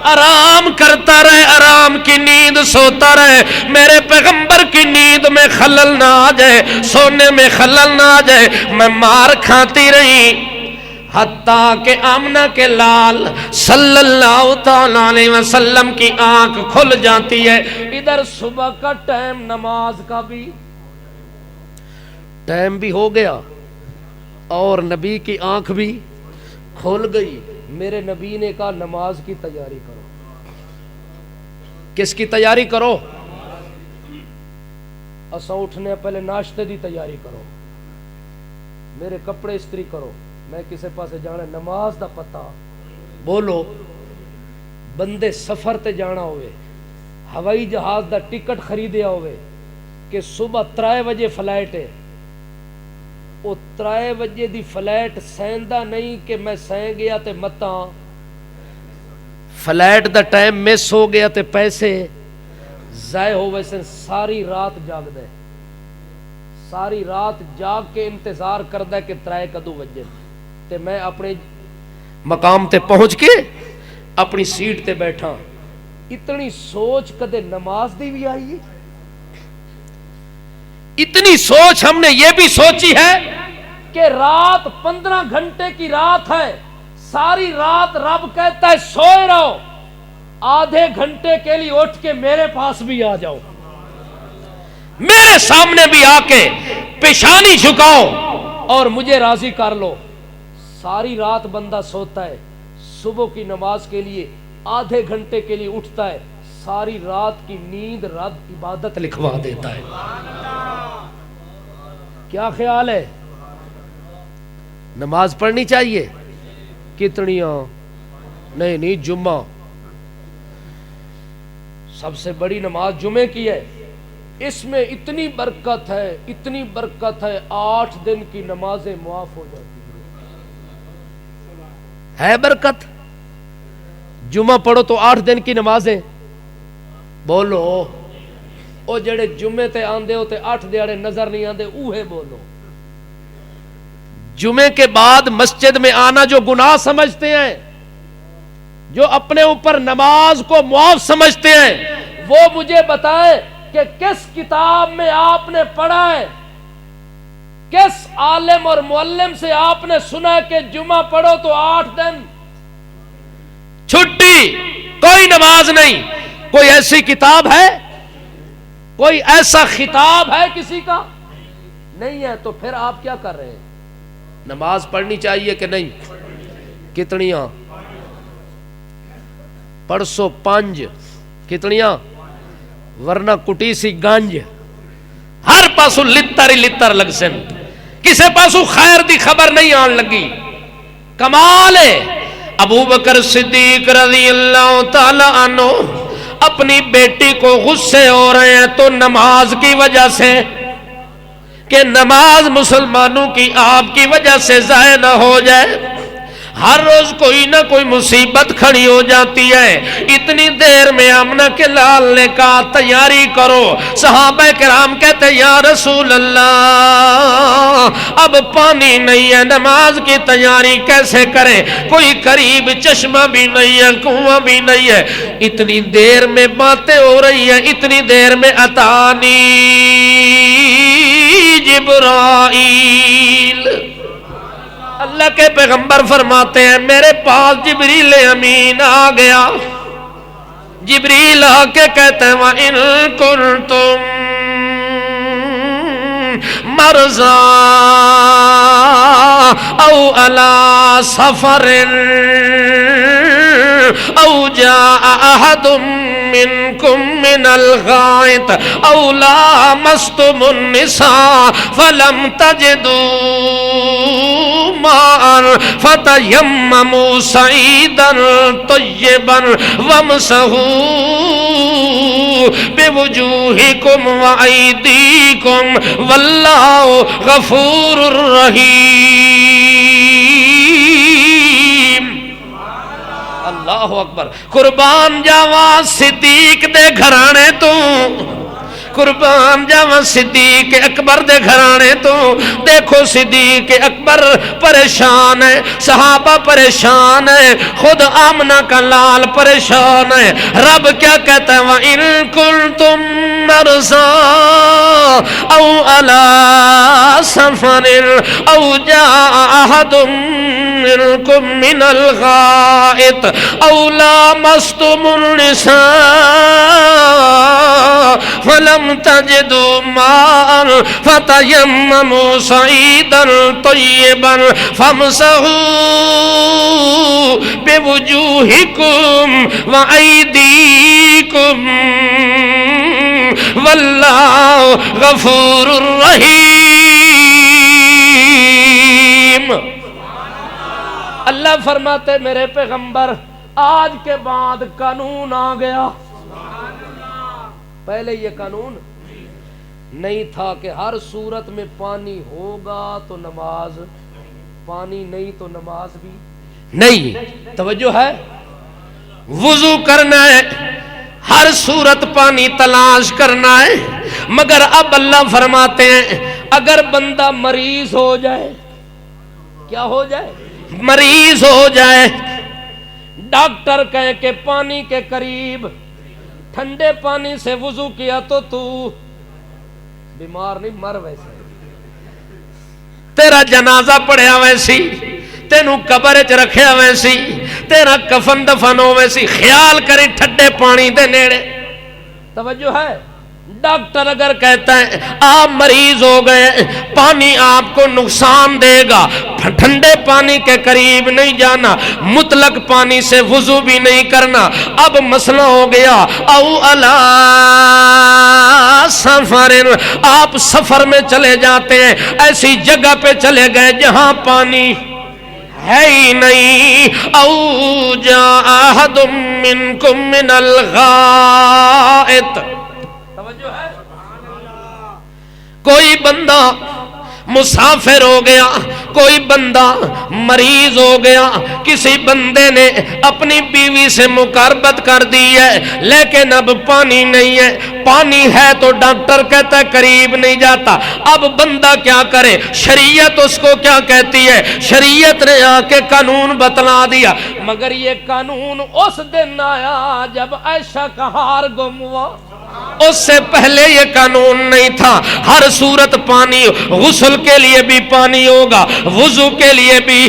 آرام کرتا رہے آرام کی نیند سوتا رہے میرے پیغمبر کی نیند میں خلل نہ آ جائے سونے میں خلل نہ آ جائے میں مار کھاتی رہی حتیٰ کہ آمنہ کے لال صلی اللہ تعالیٰ علیہ وسلم کی آنکھ کھل جاتی ہے ادھر صبح کا ٹائم نماز کا بھی ٹائم بھی ہو گیا اور نبی کی آنکھ بھی کھل گئی میرے نبی نے کہا نماز کی تیاری کرو کس کی تیاری کرو اساں اٹھنے پہلے ناشتے دی تیاری کرو میرے کپڑے استری کرو میں کسے پاسے جانا نماز دا پتہ بولو بندے سفر تے جانا ہوئے ہوائی جہاز دا ٹکٹ خریدیا ہوئے کہ صبح 3 بجے فلائٹ ہے او 3 بجے دی فلائٹ سیندا نہیں کہ میں سین گیا تے متاں فلائٹ دا ٹائم مس ہو گیا تے پیسے ضائع ہو ویسے ساری رات جاگ دے ساری رات جاگ کے انتظار کردا ہے کہ 3 کدو بجے تے میں اپنے مقام تے پہنچ کے اپنی سیٹ تے بیٹھا اتنی سوچ کدے نماز دی بھی آئی اتنی سوچ ہم نے یہ بھی سوچی ہے کہ رات 15 گھنٹے کی رات ہے ساری رات رب کہتا ہے سوئے رہو آدھے گھنٹے کے لیے اٹھ کے میرے پاس بھی آ جاؤ میرے سامنے بھی آ کے پیشانی جھکاؤ اور مجھے راضی کر لو ساری رات بندہ سوتا ہے صبح کی نماز کے لیے آدھے گھنٹے کے لیے اٹھتا ہے ساری رات کی نیند رب عبادت لکھوا دیتا ہے کیا خیال ہے نماز پڑھنی چاہیے کتنیاں نہیں جمعہ سب سے بڑی نماز جمعے کی ہے اس میں اتنی برکت ہے 8 دن کی نمازیں معاف ہو جاتی ہے برکت جمعہ پڑھو تو 8 دن کی نمازیں بولو او جڑے جمعے تے آندے ہو تے 8 دیہڑے نظر نہیں آندے اوہے بولو جمعے کے بعد مسجد میں آنا جو گناہ سمجھتے ہیں جو اپنے اوپر نماز کو معاف سمجھتے ہیں وہ مجھے بتائیں کہ کس کتاب میں آپ نے پڑھا ہے کس عالم اور معلم سے آپ نے سنا کہ جمعہ پڑھو تو 8 دن چھٹی کوئی نماز نہیں کوئی ایسی کتاب ہے کوئی ایسا خطاب ہے کسی کا نہیں ہے تو پھر آپ کیا کر رہے ہیں نماز پڑھنی چاہیے کہ نہیں کتنیاں پرسوں 5 کتنیاں ورنہ کٹی سی گانج ہر پاسو لتر لگ سن کسے پاسو خیر دی خبر نہیں آن لگی کمال ہے ابو بکر صدیق رضی اللہ تعالی عنہ اپنی بیٹی کو غصے ہو رہے ہیں تو نماز کی وجہ سے کہ نماز مسلمانوں کی آپ کی وجہ سے ضائع نہ ہو جائے ہر روز کوئی نہ کوئی مصیبت کھڑی ہو جاتی ہے اتنی دیر میں آمنہ کے لال نے کہا تیاری کرو صحابہ کرام کہتے یا رسول اللہ اب پانی نہیں ہے نماز کی تیاری کیسے کریں کوئی قریب چشمہ بھی نہیں ہے کنواں بھی نہیں ہے اتنی دیر میں باتیں ہو رہی ہیں اتنی دیر میں اتانی جبرائیل اللہ کے پیغمبر فرماتے ہیں میرے پاس جبریل امین آ گیا جبریل آ کے کہتے ہیں وَإِن كُنْتُمْ مَرْضَىٰ أَوْ عَلَىٰ سَفَرٍ أَوْ جَاءَ أَحَدٌ منكم من الغائط او لامستم النساء فلم تجدوا ماء فتيمموا صعيدا طيبا وامسحوا بوجوهكم وأيديكم والله غفور رحيم. اللہ اکبر. قربان جاوا صدیق دے گھرانے تو، قربان جاوا صدیق اکبر دے گھرانے تو. دیکھو صدیق اکبر پریشان ہے، صحابہ پریشان ہے، خود آمنہ کا لال پریشان ہے. رب کیا کہتا ہے؟ وَإِن كُنتُم مَّرْضَىٰ أَوْ عَلَىٰ سَفَرٍ أَوْ جَاءَ أَحَدٌ منكم من الغائط أو لامستم النساء فلم تجدوا ماء فتيمموا صعيدا طيبا فامسحوا بوجوهكم وأيديكم والله غفور رحيم. اللہ فرماتے میرے پیغمبر آج کے بعد قانون آ گیا. پہلے یہ قانون نہیں تھا کہ ہر صورت میں پانی ہوگا تو نماز، پانی نہیں تو نماز بھی نہیں. توجہ ہے؟ وضو کرنا ہے، ہر صورت پانی تلاش کرنا ہے. مگر اب اللہ فرماتے ہیں اگر بندہ مریض ہو جائے، کیا ہو جائے؟ مریض ہو جائے، ڈاکٹر کہے کہ پانی کے قریب ٹھنڈے پانی سے وضو کیا تو بیمار نہیں، مر ویسے، تیرا جنازہ پڑھیا ویسی، تینوں قبر چ رکھیا ویسی، تیرا کفن دفن ہو ویسی. خیال کری ٹھنڈے پانی دے نیڑے. توجہ ہے؟ ڈاکٹر اگر کہتا ہے آپ مریض ہو گئے، پانی آپ کو نقصان دے گا، ٹھنڈے پانی کے قریب نہیں جانا، مطلق پانی سے وضو بھی نہیں کرنا. اب مسئلہ ہو گیا او علی سفر، آپ سفر میں چلے جاتے ہیں، ایسی جگہ پہ چلے گئے جہاں پانی ہے ہی نہیں. او جاء احد منکم من الغائط، کوئی بندہ مسافر ہو گیا، کوئی بندہ مریض ہو گیا، کسی بندے نے اپنی بیوی سے مقاربت کر دی ہے لیکن اب پانی نہیں ہے. پانی ہے تو ڈاکٹر کہتا ہے قریب نہیں جاتا. اب بندہ کیا کرے؟ شریعت اس کو کیا کہتی ہے؟ شریعت نے آ کے قانون بتلا دیا. مگر یہ قانون اس دن آیا جب عائشہ کا ہار گم ہوا. اس سے پہلے یہ قانون نہیں تھا. ہر صورت پانی، غسل کے لیے بھی پانی ہوگا، وضو کے لیے بھی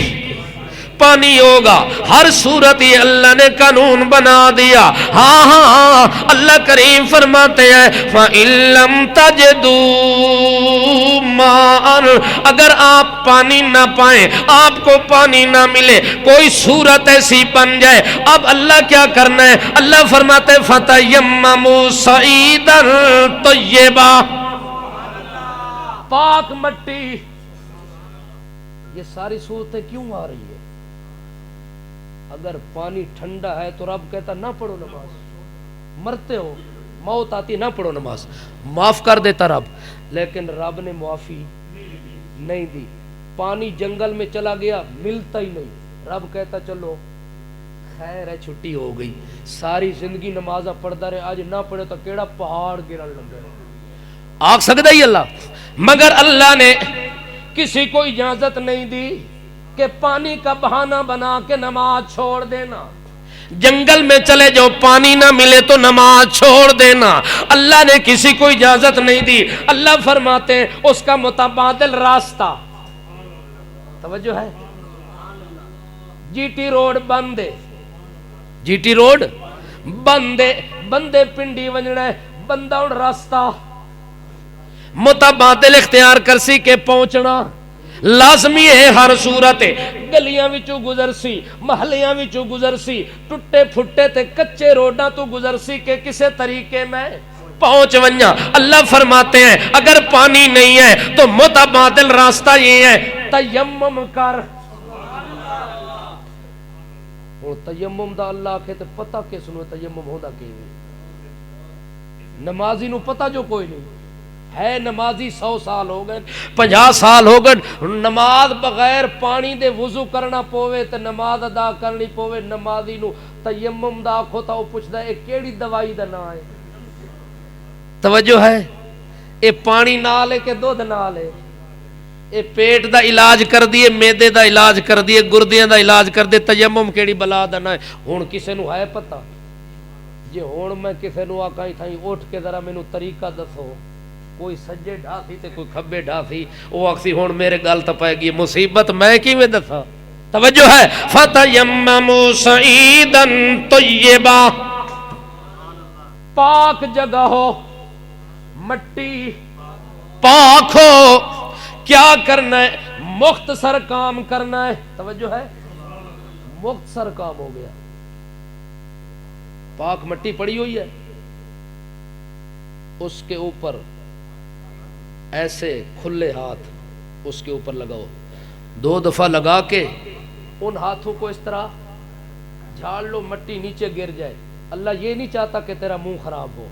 پانی ہوگا. ہر صورت یہ اللہ نے قانون بنا دیا. ہاں ہاں ہاں، اللہ کریم فرماتے ہیں فَإِن لَّمْ تَجِدُوا مَاءً، اگر آپ پانی نہ پائیں، آپ کو پانی نہ ملے، کوئی صورت ایسی بن جائے، اب اللہ کیا کرنا ہے؟ اللہ فرماتے ہیں فَتَيَمَّمُوا صَعِيدًا طَيِّبًا، پاک مٹی. یہ ساری صورتیں کیوں آ رہی ہے؟ اگر پانی ٹھنڈا ہے تو رب کہتا نہ پڑھو نماز، مرتے ہو، موت آتی نہ پڑھو نماز، معاف کر دیتا رب. لیکن رب نے معافی نہیں دی. پانی جنگل میں چلا گیا، ملتا ہی نہیں، رب کہتا چلو خیر ہے چھٹی ہو گئی. ساری زندگی نمازہ پڑھتا رہے، آج نہ پڑھے تو کیڑا پہاڑ گرن لگے. آگ سکتا ہی اللہ. مگر اللہ نے کسی کو اجازت نہیں دی کہ پانی کا بہانہ بنا کے نماز چھوڑ دینا. جنگل میں چلے جاؤ، پانی نہ ملے تو نماز چھوڑ دینا. اللہ نے کسی کو اجازت نہیں دی. اللہ فرماتے ہیں اس کا متبادل راستہ. توجہ ہے؟ جی ٹی روڈ بند ہے، جی ٹی روڈ بند ہے، بندے پنڈی ونجنا ہے، بندہ اور راستہ متبادل اختیار کرسی کے پہنچنا لازمی ہے. ہر صورت گلیاں وچوں گزرسی، محلیاں وچوں گزرسی، ٹوٹے پھٹے تے کچے روڈاں تو گزرسی کے کسے طریقے میں پہنچ ونجا. اللہ فرماتے ہیں اگر پانی نہیں ہے تو متبادل راستہ یہ ہے تیمم کر. ہوں تیمم دا اللہ آکھے تے پتہ کس نو تیمم ہوندا کیویں؟ نمازی نو پتہ جو کوئی نہیں ہے. نمازی 100 سال ہو گئے 50 سال ہو گئے نماز بغیر پانی دے وضو کرنا پوے تے نماز ادا کرنی پوے. نمازی نو تیمم دا آکھو تا او پوچھدا اے کیڑی دوائی دا نام ہے؟ توجہ ہے؟ اے پانی نال ہے کہ دودھ نال ہے؟ اے پیٹ دا علاج کر دیے, میدے دا علاج کر دیے, گردیاں دا علاج کر دے. تیمم کیڑی بلا دا نہ ہے؟ ہن کسے نو ہے پتہ؟ جے ہن میں کسے نو آکھاں تھائی اٹھ کے ذرا مینوں طریقہ دسو, کوئی سجے ڈھاسی تے کوئی کھبے ڈھاسی, او آکھسی ہن میرے گل تے پے گئی مصیبت, میں کیویں دساں؟ توجہ ہے؟ فتیمموا صعیدا طیبا, پاک جگہ ہو, مٹی پاک ہو. کیا کرنا ہے؟ مختصر کام کرنا ہے. توجہ ہے؟ مختصر کام ہو گیا. پاک مٹی پڑی ہوئی ہے, اس کے اوپر ایسے کھلے ہاتھ اس کے اوپر لگاؤ, 2 دفعہ لگا کے ان ہاتھوں کو اس طرح جھاڑ لو, مٹی نیچے گر جائے. اللہ یہ نہیں چاہتا کہ تیرا منہ خراب ہو,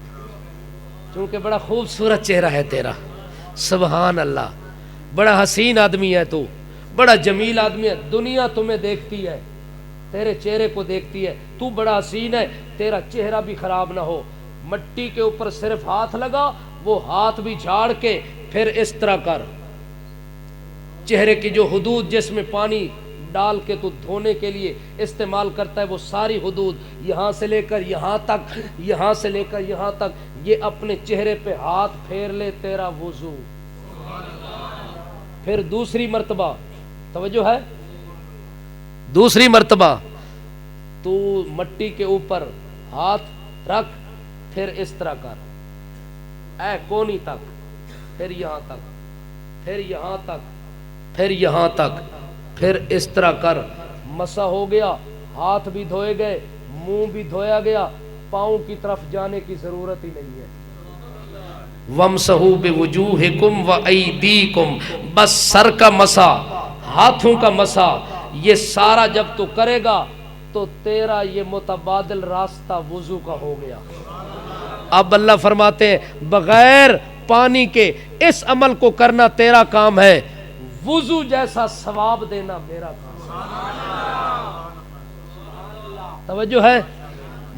چونکہ بڑا خوبصورت چہرہ ہے تیرا, سبحان اللہ, بڑا حسین آدمی ہے تو, بڑا جمیل آدمی ہے. دنیا تمہیں دیکھتی ہے, تیرے چہرے کو دیکھتی ہے, تو بڑا حسین ہے, تیرا چہرہ بھی خراب نہ ہو. مٹی کے اوپر صرف ہاتھ لگا, وہ ہاتھ بھی جھاڑ کے پھر اس طرح کر, چہرے کی جو حدود جس میں پانی ڈال کے تو دھونے کے لیے استعمال کرتا ہے, وہ ساری حدود یہاں سے لے کر یہاں تک, یہاں سے لے کر یہاں تک, یہ اپنے چہرے پہ ہاتھ پھیر لے, تیرا وضو. پھر دوسری مرتبہ, توجہ ہے, دوسری مرتبہ تو مٹی کے اوپر ہاتھ رکھ, پھر اس طرح کر, اے کونی تک, پھر یہاں تک, پھر یہاں تک, پھر یہاں تک, پھر اس طرح کر. مسح ہو گیا, ہاتھ بھی دھوئے گئے, منہ بھی دھویا گیا, پاؤں کی طرف جانے کی ضرورت ہی نہیں ہے. وَامْسَحُوا بِوُجُوهِكُمْ وَأَيْدِيكُمْ, بس سر کا مسح, ہاتھوں کا مسح, یہ سارا جب تو کرے گا تو تیرا یہ متبادل راستہ وضو کا ہو گیا. اب اللہ فرماتے ہیں بغیر پانی کے اس عمل کو کرنا تیرا کام ہے, وضو جیسا ثواب دینا میرا کام ہے. توجہ ہے؟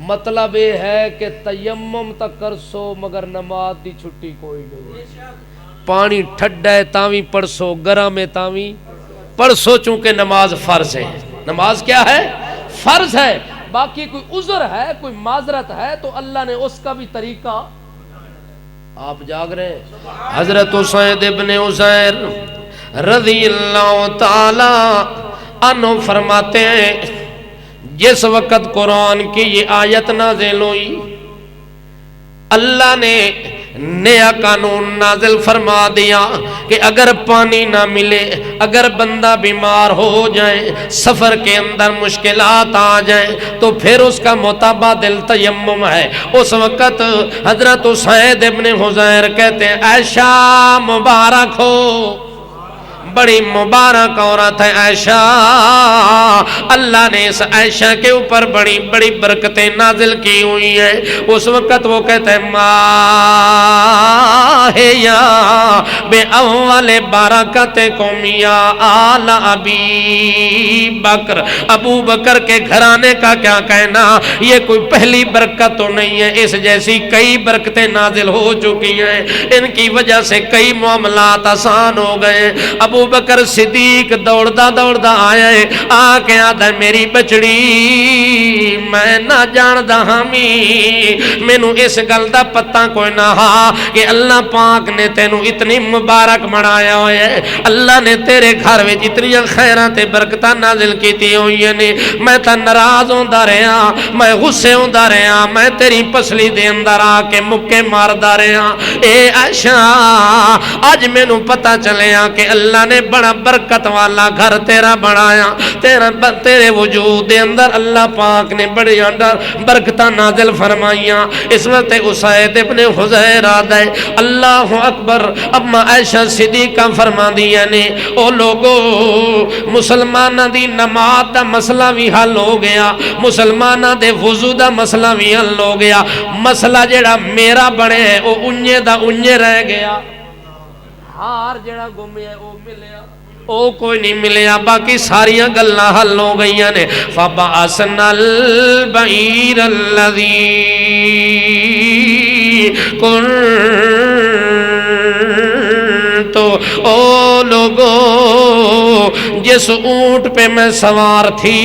مطلب یہ ہے کہ تیمم تک کر سو مگر نماز دی چھٹی کوئی نہیں. پانی ٹھڈا ہے تاوی پڑھ سو, گرم ہے تاوی پڑھ سو, چونکہ نماز فرض ہے. نماز کیا ہے؟ فرض ہے. باقی کوئی عذر ہے, کوئی معذرت ہے تو اللہ نے اس کا بھی طریقہ. آپ جاگ رہے ہیں؟ حضرت اسید ابن عزیر رضی اللہ تعالی عنہ فرماتے ہیں جس وقت قرآن کی یہ آیت نازل ہوئی, اللہ نے نیا قانون نازل فرما دیا کہ اگر پانی نہ ملے, اگر بندہ بیمار ہو جائے, سفر کے اندر مشکلات آ جائیں, تو پھر اس کا متبادل تیمم ہے. اس وقت حضرت اسید ابن حضیر کہتے ہیں عائشہ مبارک ہو, بڑی مبارک عورت ہے عائشہ, اللہ نے اس عائشہ کے اوپر بڑی بڑی برکتیں نازل کی ہوئی ہیں. اس وقت وہ کہتے ہیں ماہیا بے اول برکتکم یا آل ابی بکر, ابو بکر کے گھرانے کا کیا کہنا, یہ کوئی پہلی برکت تو نہیں ہے, اس جیسی کئی برکتیں نازل ہو چکی ہیں, ان کی وجہ سے کئی معاملات آسان ہو گئے. ابو بکر صدیق دوڑدا دوڑدا آیا ہے, آ کے آدھا میری بچڑی میں نہ جاندا ہمی, مینوں اس گل دا پتہ کوئی نہ ہا کہ اللہ پاک نے تینوں اتنی مبارک بنایا ہوئے ہے, اللہ نے تیرے گھر وچ اتنی خیراں تے برکتاں نازل کیتی ہوئی نے. میں تا ناراض ہوندا رہیا, میں غصے ہوندا رہیا, میں تیری پسلی دے اندر آ کے مکے ماردا رہیا. اے عائشہ اج مینوں پتہ چلیا کہ اللہ نے نے بڑا برکت والا گھر تیرا بنایا، تیرے وجود دے اندر اللہ پاک نے بڑی برکتاں نازل فرمائیاں۔ اس وقت اسید ابن حضیر آدھے اللہ اکبر، اما عائشہ صدیقہ فرما دیا نے او لوگو مسلمانہ دی نماز دا مسئلہ بھی حل ہو گیا، مسلمانہ دے وضو دا مسئلہ بھی حل ہو گیا، مسئلہ جڑا میرا بنے ہے او انجے دا انجے رہ گیا، ہار جڑا گمیا او ملیا او کوئی نہیں ملیا، باقی ساریاں گلاں حل ہو گئیاں نے۔ فَبَعَثْنَا الْبَعِيرَ الَّذِي كُنْتُ، او لوگو جس اونٹ پہ میں سوار تھی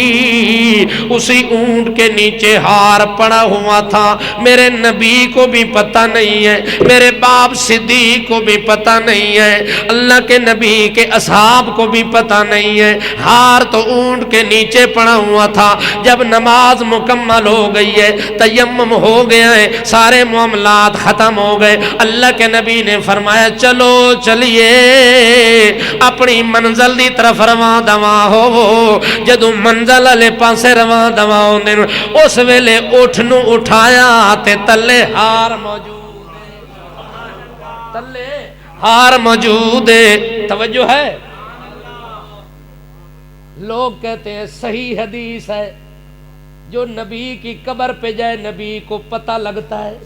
اسی اونٹ کے نیچے ہار پڑا ہوا تھا، میرے نبی کو بھی پتہ نہیں ہے، میرے باپ صدیق کو بھی پتہ نہیں ہے، اللہ کے نبی کے اصحاب کو بھی پتہ نہیں ہے، ہار تو اونٹ کے نیچے پڑا ہوا تھا۔ جب نماز مکمل ہو گئی ہے، تیمم ہو گیا ہے، سارے معاملات ختم ہو گئے، اللہ کے نبی نے فرمایا چلو چلیے اپنی منزل دی طرف رواں دواں ہو۔ جدوں منزل والے پاسے رواں دواں ہوندے اس ویلے اٹھ نو اٹھایا تے تلے ہار موجود ہے، تلے ہار موجود ہے۔ توجہ ہے، لوگ کہتے ہیں صحیح حدیث ہے، جو نبی کی قبر پہ جائے نبی کو پتہ لگتا ہے۔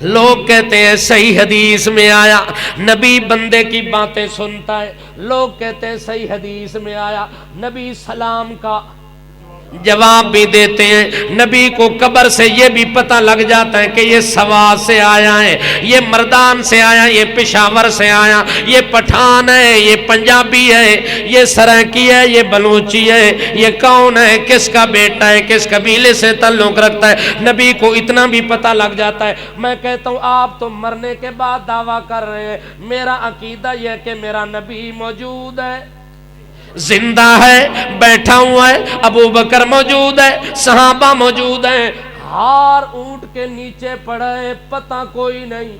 لوگ کہتے ہیں صحیح حدیث میں آیا نبی بندے کی باتیں سنتا ہے، لوگ کہتے ہیں صحیح حدیث میں آیا نبی سلام کا جواب بھی دیتے ہیں، نبی کو قبر سے یہ بھی پتہ لگ جاتا ہے کہ یہ سوات سے آیا ہے، یہ مردان سے آیا، یہ پشاور سے آیا، یہ پٹھان ہے، یہ پنجابی ہے، یہ سرائکی ہے، یہ بلوچی ہے، یہ کون ہے، کس کا بیٹا ہے، کس قبیلے سے تعلق رکھتا ہے، نبی کو اتنا بھی پتہ لگ جاتا ہے۔ میں کہتا ہوں آپ تو مرنے کے بعد دعویٰ کر رہے ہیں، میرا عقیدہ یہ کہ میرا نبی موجود ہے، زندہ ہے، بیٹھا ہوا ہے، ابو بکر موجود ہے، صحابہ موجود ہیں، ہار اونٹ کے نیچے پڑا ہے، پتہ کوئی نہیں۔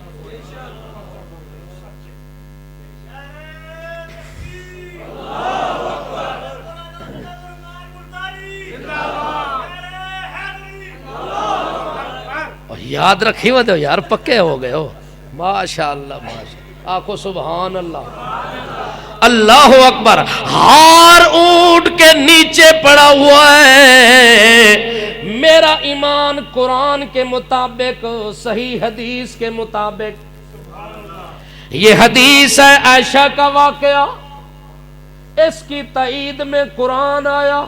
یاد رکھی وہ یار، پکے ہو گئے ہو، ماشاءاللہ ماشاءاللہ، آنکھوں سبحان اللہ، اللہ اکبر۔ ہار اونٹ کے نیچے پڑا ہوا ہے، میرا ایمان قرآن کے مطابق، صحیح حدیث کے مطابق، یہ حدیث ہے عائشہ کا واقعہ، اس کی تائید میں قرآن آیا،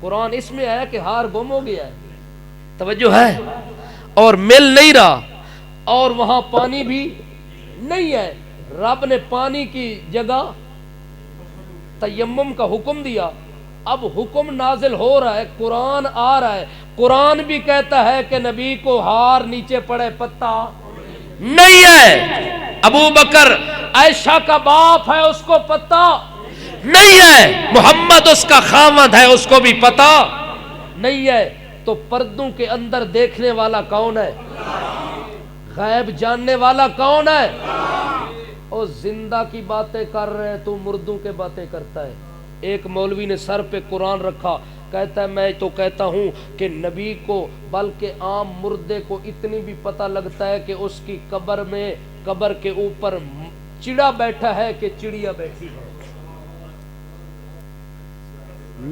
قرآن اس میں آیا کہ ہار گم ہو گیا ہے، توجہ ہے، اور مل نہیں رہا، اور وہاں پانی بھی نہیں ہے، رب نے پانی کی جگہ تیمم کا حکم دیا، اب حکم نازل ہو رہا ہے، قرآن آ رہا ہے، قرآن بھی کہتا ہے کہ نبی کو ہار نیچے پڑے پتہ نہیں ہے، ابو بکر عائشہ کا باپ ہے اس کو پتہ نہیں ہے، محمد اس کا خاوند ہے اس کو بھی پتہ نہیں ہے، تو پردوں کے اندر دیکھنے والا کون ہے؟ غیب جاننے والا کون ہے؟ اور زندہ کی باتیں کر رہے ہیں تو مردوں کے باتیں کرتا ہے۔ ایک مولوی نے سر پہ قرآن رکھا، کہتا ہے میں تو کہتا ہوں کہ نبی کو بلکہ عام مردے کو اتنی بھی پتہ لگتا ہے کہ اس کی قبر میں، قبر کے اوپر چڑا بیٹھا ہے کہ چڑیا بیٹھی ہے،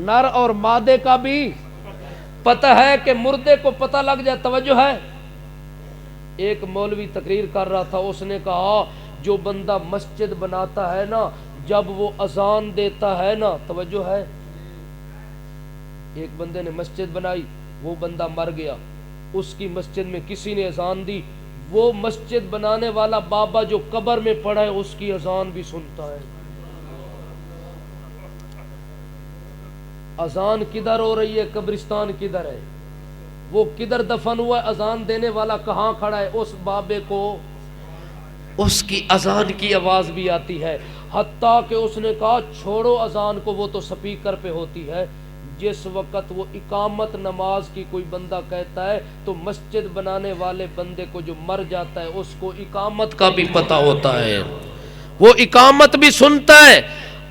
نر اور مادے کا بھی پتہ ہے کہ مردے کو پتہ لگ جائے، توجہ ہے۔ ایک مولوی تقریر کر رہا تھا، اس نے کہا جو بندہ مسجد بناتا ہے نا، جب وہ اذان دیتا ہے نا، توجہ ہے، ایک بندے نے مسجد بنائی، وہ بندہ مر گیا، اس کی مسجد میں کسی نے اذان دی، وہ مسجد بنانے والا بابا جو قبر میں پڑا ہے اس کی اذان بھی سنتا ہے۔ اذان کدھر ہو رہی ہے، قبرستان کدھر ہے، وہ کدھر دفن ہوا ہے، اذان دینے والا کہاں کھڑا ہے، اس بابے کو اس کی اذان کی آواز بھی آتی ہے، حتیٰ کہ اس نے کہا چھوڑو اذان کو، وہ تو سپیکر پہ ہوتی ہے، جس وقت وہ اقامت نماز کی کوئی بندہ کہتا ہے تو مسجد بنانے والے بندے کو جو مر جاتا ہے اس کو اقامت کا بھی پتہ ہوتا ہے، وہ اقامت بھی سنتا ہے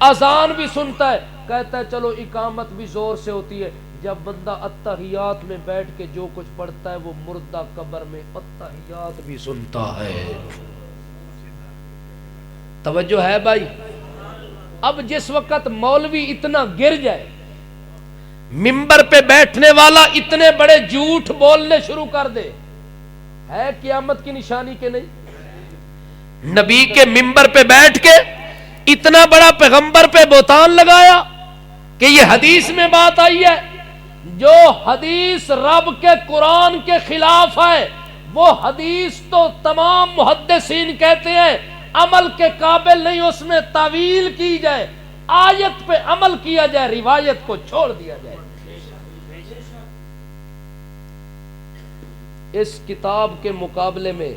اذان بھی سنتا ہے، کہتا ہے چلو اقامت بھی زور سے ہوتی ہے، جب بندہ اتحیات میں بیٹھ کے جو کچھ پڑھتا ہے وہ مردہ قبر میں اتحیات بھی سنتا ہے۔ توجہ ہے بھائی؟ اب جس وقت مولوی اتنا گر جائے، منبر پہ بیٹھنے والا اتنے بڑے جھوٹ بولنے شروع کر دے، ہے قیامت کی نشانی کہ نہیں؟ نبی کے منبر پہ بیٹھ کے اتنا بڑا پیغمبر پہ بہتان لگایا کہ یہ حدیث میں بات آئی ہے، جو حدیث رب کے قرآن کے خلاف ہے وہ حدیث تو تمام محدثین کہتے ہیں عمل کے قابل نہیں، اس میں تعویل کی جائے، آیت پہ عمل کیا جائے، روایت کو چھوڑ دیا جائے۔ اس کتاب کے مقابلے میں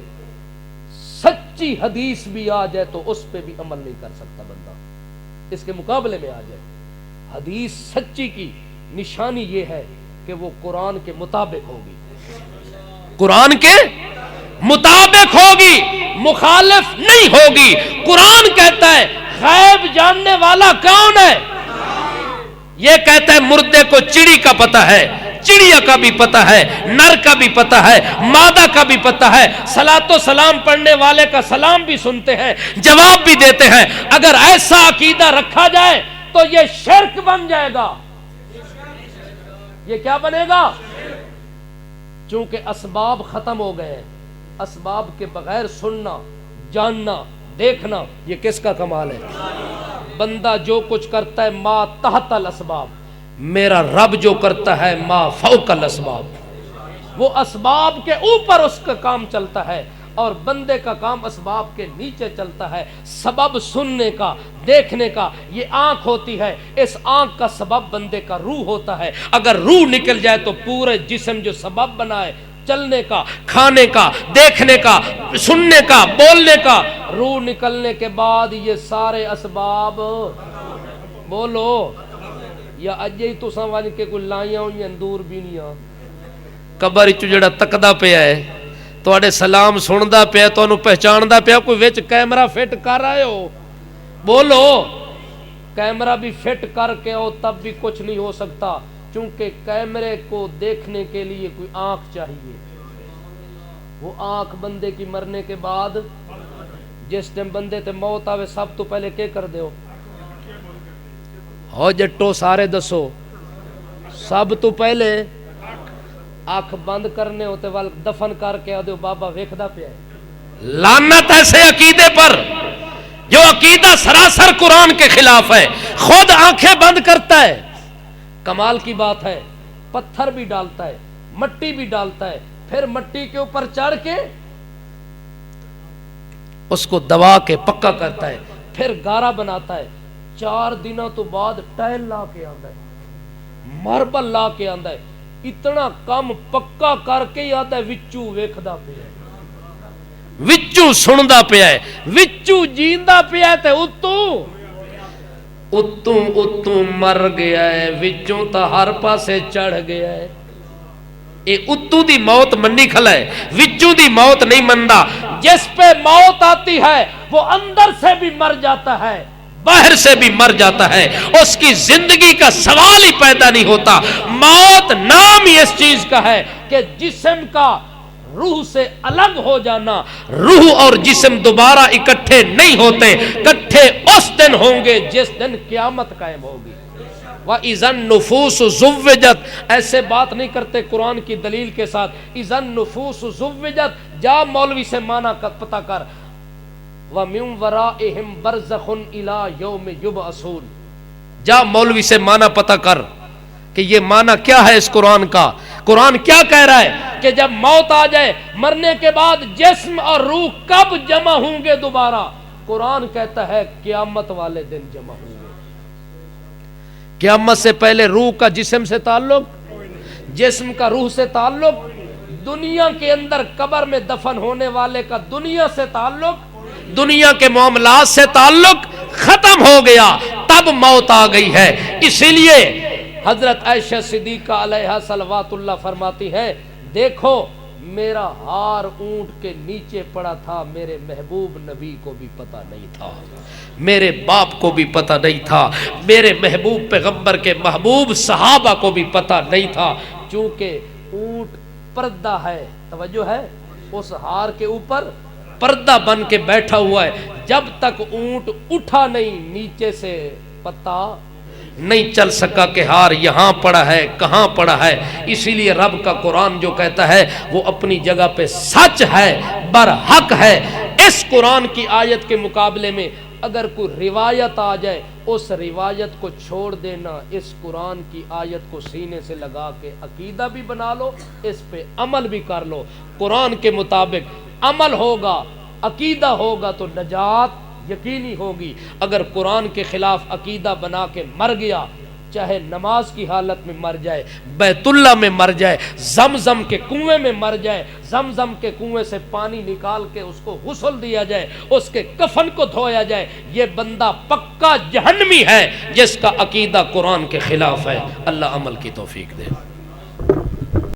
سچی حدیث بھی آ جائے تو اس پہ بھی عمل نہیں کر سکتا بندہ، اس کے مقابلے میں آ جائے۔ حدیث سچی کی نشانی یہ ہے کہ وہ قرآن کے مطابق ہوگی، قرآن کے مطابق ہوگی، مخالف نہیں ہوگی۔ قرآن کہتا ہے غیب جاننے والا کون ہے؟ یہ کہتا ہے مردے کو چڑی کا پتہ ہے، چڑیا کا بھی پتہ ہے، نر کا بھی پتہ ہے، مادہ کا بھی پتہ ہے، صلاۃ و سلام پڑھنے والے کا سلام بھی سنتے ہیں، جواب بھی دیتے ہیں۔ اگر ایسا عقیدہ رکھا جائے تو یہ شرک بن جائے گا۔ یہ کیا بنے گا؟ چونکہ اسباب ختم ہو گئے ہیں، اسباب کے بغیر سننا، جاننا، دیکھنا یہ کس کا کمال ہے؟ بندہ جو کچھ کرتا ہے ما تحت الاسباب، میرا رب جو کرتا ہے ما فوق الاسباب۔ وہ اسباب کے اوپر اس کا کام چلتا ہے اور بندے کا کام اسباب کے نیچے چلتا ہے۔ سبب سننے کا، دیکھنے کا یہ آنکھ ہوتی ہے، اس آنکھ کا سبب بندے کا روح ہوتا ہے۔ اگر روح نکل جائے تو پورے جسم جو سبب بنائے چلنے کا، کھانے کا، دیکھنے کا، سننے کا، بولنے کا، روح نکلنے کے بعد یہ سارے اسباب بولو یا اجے ہی تساں ون کے کوئی لائیاں ہوئی اندور بھی نہیں قبر وچ جڑا تکدا پیا ہے تواڈے سلام سندا پیا، تانوں پہچاندا پیا، کوئی وچ کیمرہ فٹ کر آئے ہو؟ بولو، کیمرہ بھی فٹ کر کے ہو تب بھی کچھ نہیں ہو سکتا، چونکہ کیمرے کو دیکھنے کے لیے کوئی آنکھ چاہیے۔ وہ آنکھ بندے کی مرنے کے بعد جس ٹائم بندے تے موت آوے سب تو پہلے کیا کر دیو؟ ہو جٹو سارے دسو، سب تو پہلے آنکھ بند کرنے ہوتے وال دفن کر کے آدھو بابا ویکھدا پیا ہے۔ لعنت ایسے عقیدے پر جو عقیدہ سراسر قرآن کے خلاف ہے، خود آنکھیں بند کرتا ہے۔ کمال کی بات ہے، پتھر بھی ڈالتا ہے، مٹی بھی ڈالتا ہے، پھر مٹی کے اوپر چڑھ کے اس کو دبا کے پکا کرتا ہے، پھر گارا بناتا ہے، 4 دنوں تو بعد ٹائل لا کے آندا ہے، ماربل لا کے آندا ہے، اتنا کم پکا کر کے ہی آتا ہے وچوں ویکھدا پیا ہے، وچوں سندا پیا ہے، وچوں جیندا پیا ہے، تے اتوں مر گیا ہے، وچوں تا ہر پاسے چڑھ گیا ہے۔ اے اتوں دی موت منی کھلا ہے، وچوں دی موت نہیں مندا۔ جس پہ موت آتی ہے وہ اندر سے بھی مر جاتا ہے، باہر سے بھی مر جاتا ہے، اس کی زندگی کا سوال ہی پیدا نہیں ہوتا۔ موت نام ہی اس چیز کا ہے کہ جسم کا روح سے الگ ہو جانا۔ روح اور جسم دوبارہ اکٹھے نہیں ہوتے، اکٹھے اس دن ہوں گے جس دن قیامت قائم ہوگی۔ وَإِذَا النُّفُوسُ زُوِّجَتْ، ایسے بات نہیں کرتے قرآن کی دلیل کے ساتھ۔ اِذَا النُّفُوسُ زُوِّجَتْ، جا مولوی سے معنی پتہ کر۔ وَمِن وَرَائِهِمْ بَرْزَخٌ إِلَى يَوْمِ يُبْعَثُونَ، جا مولوی سے معنی پتہ کر کہ یہ معنی کیا ہے اس قرآن کا۔ قرآن کیا کہہ رہا ہے کہ جب موت آ جائے، مرنے کے بعد جسم اور روح کب جمع ہوں گے دوبارہ؟ قرآن کہتا ہے قیامت والے دن جمع ہوں گے۔ قیامت سے پہلے روح کا جسم سے تعلق، جسم کا روح سے تعلق، دنیا کے اندر قبر میں دفن ہونے والے کا دنیا سے تعلق، دنیا کے معاملات سے تعلق ختم ہو گیا، تب موت آ گئی ہے۔ اسی لیے حضرت عائشہ صدیقہ علیہا صلوات اللہ فرماتی ہے، دیکھو میرا ہار اونٹ کے نیچے پڑا تھا، میرے محبوب نبی کو بھی پتہ نہیں تھا، میرے باپ کو بھی پتہ نہیں تھا، میرے محبوب پیغمبر کے محبوب صحابہ کو بھی پتہ نہیں تھا، چونکہ اونٹ پردہ ہے، توجہ ہے، اس ہار کے اوپر پردہ بن کے بیٹھا ہوا ہے، جب تک اونٹ اٹھا نہیں نیچے سے پتہ نہیں چل سکا کہ ہار یہاں پڑا ہے کہاں پڑا ہے۔ اسی لیے رب کا قرآن جو کہتا ہے وہ اپنی جگہ پہ سچ ہے، برحق ہے۔ اس قرآن کی آیت کے مقابلے میں اگر کوئی روایت آ جائے، اس روایت کو چھوڑ دینا، اس قرآن کی آیت کو سینے سے لگا کے عقیدہ بھی بنا لو، اس پہ عمل بھی کر لو۔ قرآن کے مطابق عمل ہوگا، عقیدہ ہوگا تو نجات یقینی ہوگی۔ اگر قرآن کے خلاف عقیدہ بنا کے مر گیا، چاہے نماز کی حالت میں مر جائے، بیت اللہ میں مر جائے، زمزم کے کنویں میں مر جائے، زمزم کے کنویں سے پانی نکال کے اس کو غسل دیا جائے، اس کے کفن کو دھویا جائے، یہ بندہ پکا جہنمی ہے جس کا عقیدہ قرآن کے خلاف ہے۔ اللہ عمل کی توفیق دے۔